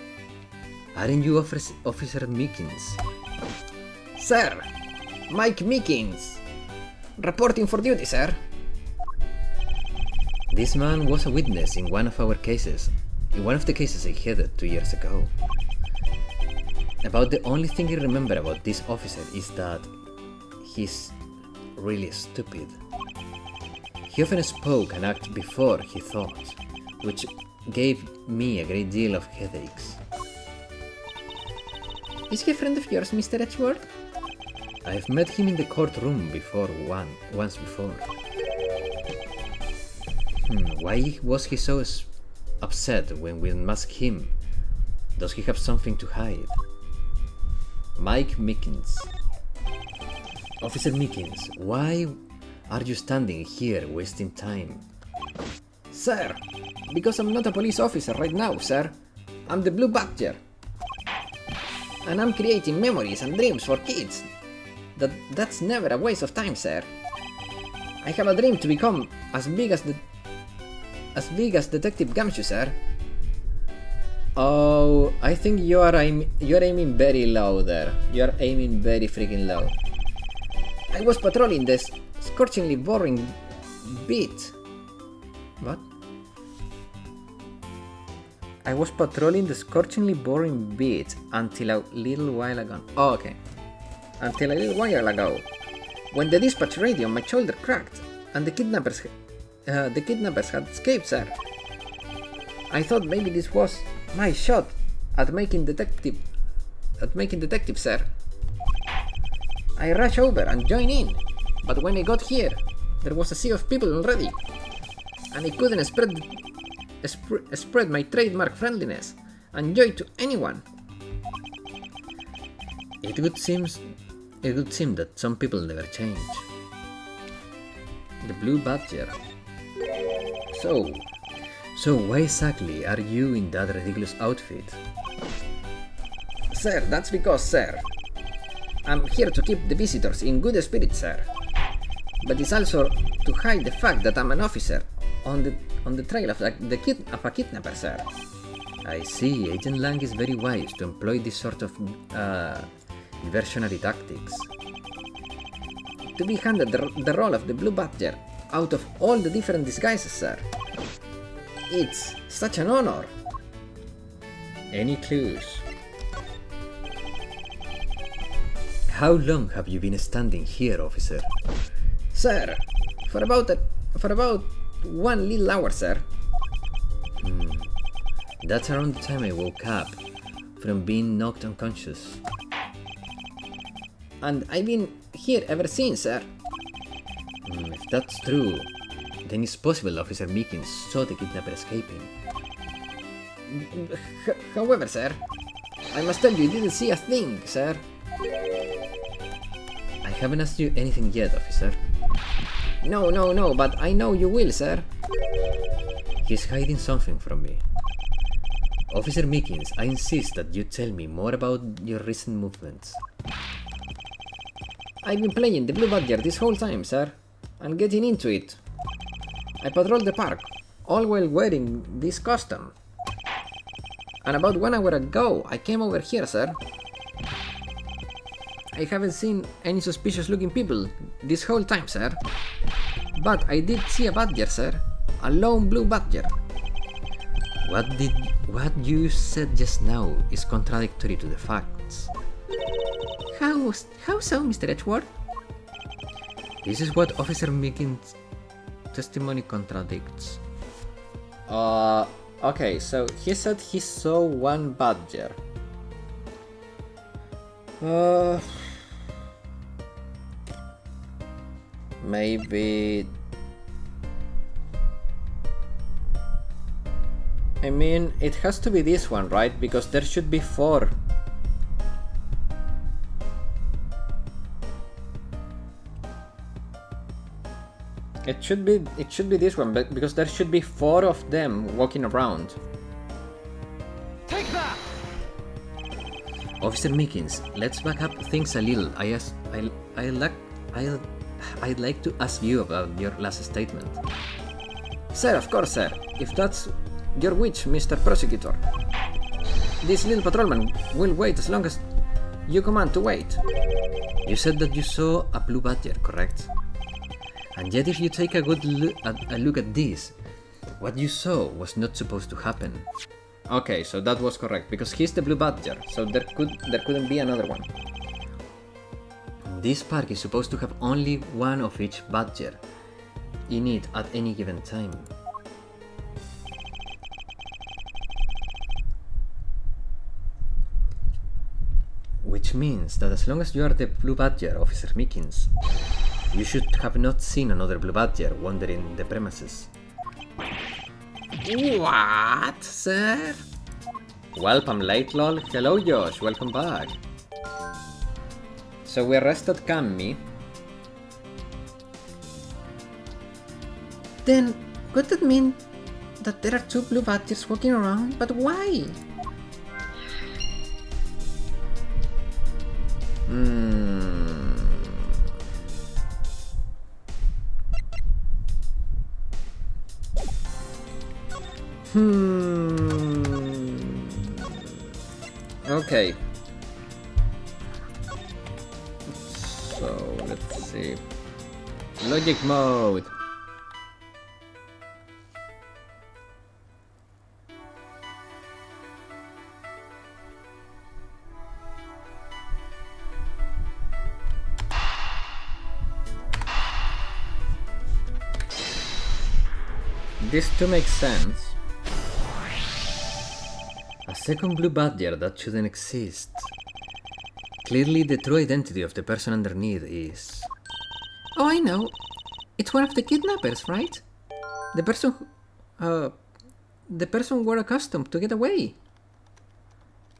Aren't you Officer Mickens? Sir, Mike Mickens. Reporting for duty, sir. This man was a witness in one of our cases. In one of the cases I headed 2 years ago. About the only thing I remember about this officer is that he's really stupid. He often spoke and acted before he thought, which gave me a great deal of headaches. Is he a friend of yours, Mr. Edgeworth? I've met him in the courtroom once before. Why was he so upset when we unmasked him? Does he have something to hide? Mike Mickens. Officer Mickens, why are you standing here wasting time? Sir, because I'm not a police officer right now, sir. I'm the Blue Badger. And I'm creating memories and dreams for kids. That's never a waste of time, sir. I have a dream to become as big as Detective Gumshoe, sir. Oh, I think you're aiming very low there. You're aiming very freaking low. I was patrolling this scorchingly boring beat. What? I was patrolling the scorchingly boring beat until a little while ago. Oh, okay. Until a little while ago, when the dispatch radio on my shoulder cracked and the kidnappers had escaped, sir. I thought maybe this was my shot at making detective, sir. I rushed over and joined in, but when I got here, there was a sea of people already, and I couldn't spread my trademark friendliness and joy to anyone. It would seem that some people never change. The Blue Badger. So why exactly are you in that ridiculous outfit? Sir, that's because, sir, I'm here to keep the visitors in good spirits, sir. But it's also to hide the fact that I'm an officer on the trail of a kidnapper, sir. I see. Agent Lang is very wise to employ this sort of diversionary tactics. to be handed the role of the Blue Badger out of all the different disguises, sir. It's such an honor. Any clues? How long have you been standing here, officer? Sir, for about 1 little hour, sir. That's around the time I woke up from being knocked unconscious. And I've been here ever since, sir. If that's true, then it's possible Officer Meekins saw the kidnapper escaping. However, sir, I must tell you didn't see a thing, sir. I haven't asked you anything yet, officer. No, but I know you will, sir. He's hiding something from me. Officer Meekins, I insist that you tell me more about your recent movements. I've been playing the Blue Badger this whole time, sir, and getting into it. I patrolled the park, all while wearing this costume. And about 1 hour ago, I came over here, sir. I haven't seen any suspicious looking people this whole time, sir. But I did see a badger, sir. A lone blue badger. What you said just now is contradictory to the facts. How so, Mr. Edgeworth? This is what Officer Meekins' testimony contradicts. Okay, so he said he saw one badger. Maybe... I mean, it has to be this one, right? Because there should be 4. It should be this one, but because there should be 4 of them walking around. Take that! Officer Meekins, let's back up things a little. I'd like to ask you about your last statement. Sir, of course, sir. If that's your wish, Mr. Prosecutor. This little patrolman will wait as long as you command to wait. You said that you saw a blue badger, correct? And yet if you take a good look at this, what you saw was not supposed to happen. Okay, so that was correct, because he's the blue badger, so there couldn't be another one. This park is supposed to have only one of each badger in it at any given time. Which means that as long as you are the blue badger, Officer Meekins, you should have not seen another blue badger wandering the premises. What, sir? Welcome late, lol. Hello, Josh. Welcome back. So we arrested Cammy. Then, could that mean that there are 2 blue badgers walking around? But why? Okay. So, let's see. Logic mode. This too makes sense. A second blue badger that shouldn't exist. Clearly the true identity of the person underneath is... Oh, I know. It's one of the kidnappers, right? The person were accustomed to get away.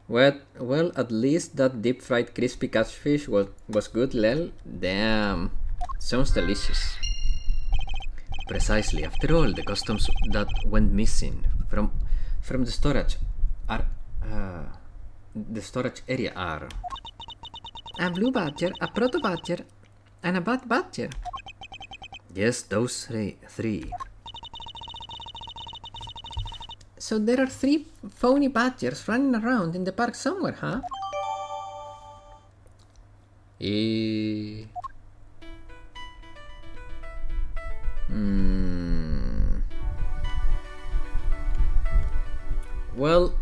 Well, at least that deep-fried crispy catfish was good, Lel. Damn. Sounds delicious. Precisely. After all, the customs that went missing from the storage are... the storage area are... A blue badger, a proto badger, and a bad badger. Yes, those three. So there are 3 phony badgers running around in the park somewhere, huh? Well,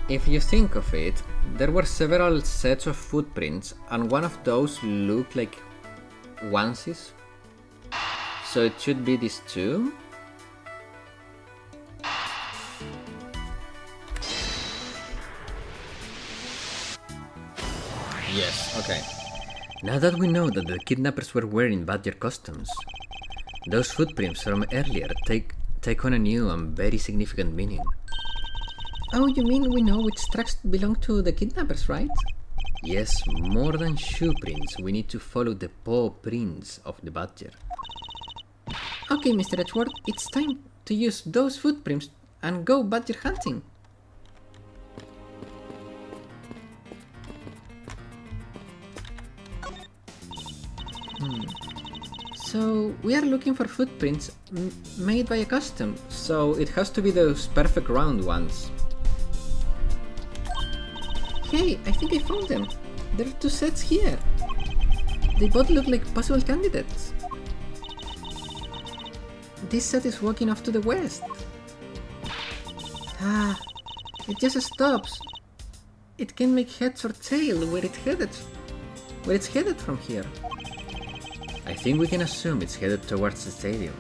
if you think of it, there were several sets of footprints, and one of those looked like onesies. So it should be these two? Yes, okay. Now that we know that the kidnappers were wearing badger costumes, those footprints from earlier take on a new and very significant meaning. Oh, you mean we know which tracks belong to the kidnappers, right? Yes, more than shoe prints, we need to follow the paw prints of the badger. Okay, Mr. Edgeworth, it's time to use those footprints and go badger hunting. So, we are looking for footprints made by a custom. So it has to be those perfect round ones. Hey, I think I found them. There are two sets here. They both look like possible candidates. This set is walking off to the west. Ah, it just stops. It can make heads or tail where it's headed from here. I think we can assume it's headed towards the stadium.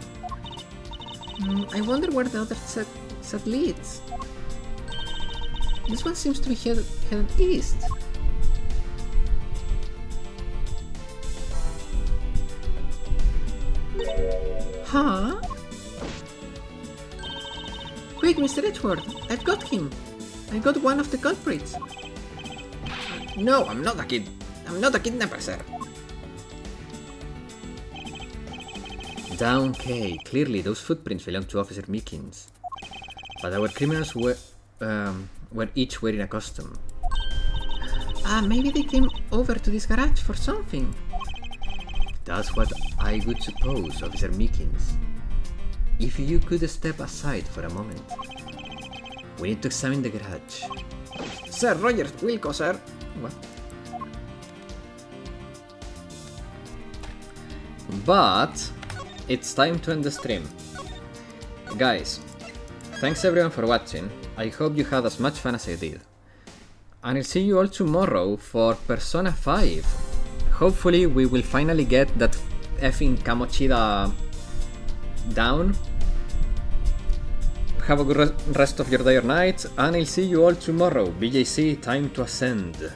I wonder where the other set leads. This one seems to be headed east. Huh? Quick, Mr. Edgeworth, I've got him. I got one of the culprits. No, I'm not a kid. I'm not a kidnapper, sir. Down K. Clearly those footprints belong to Officer Meekins. But our criminals were each wearing a costume. Maybe they came over to this garage for something. That's what I would suppose, Officer Meekins. If you could step aside for a moment. We need to examine the garage. Sir Rogers, Wilco, sir. What? But it's time to end the stream. Guys, thanks everyone for watching. I hope you had as much fun as I did. And I'll see you all tomorrow for Persona 5. Hopefully we will finally get that effing Kamochida down. Have a good rest of your day or night, and I'll see you all tomorrow. BJC, time to ascend.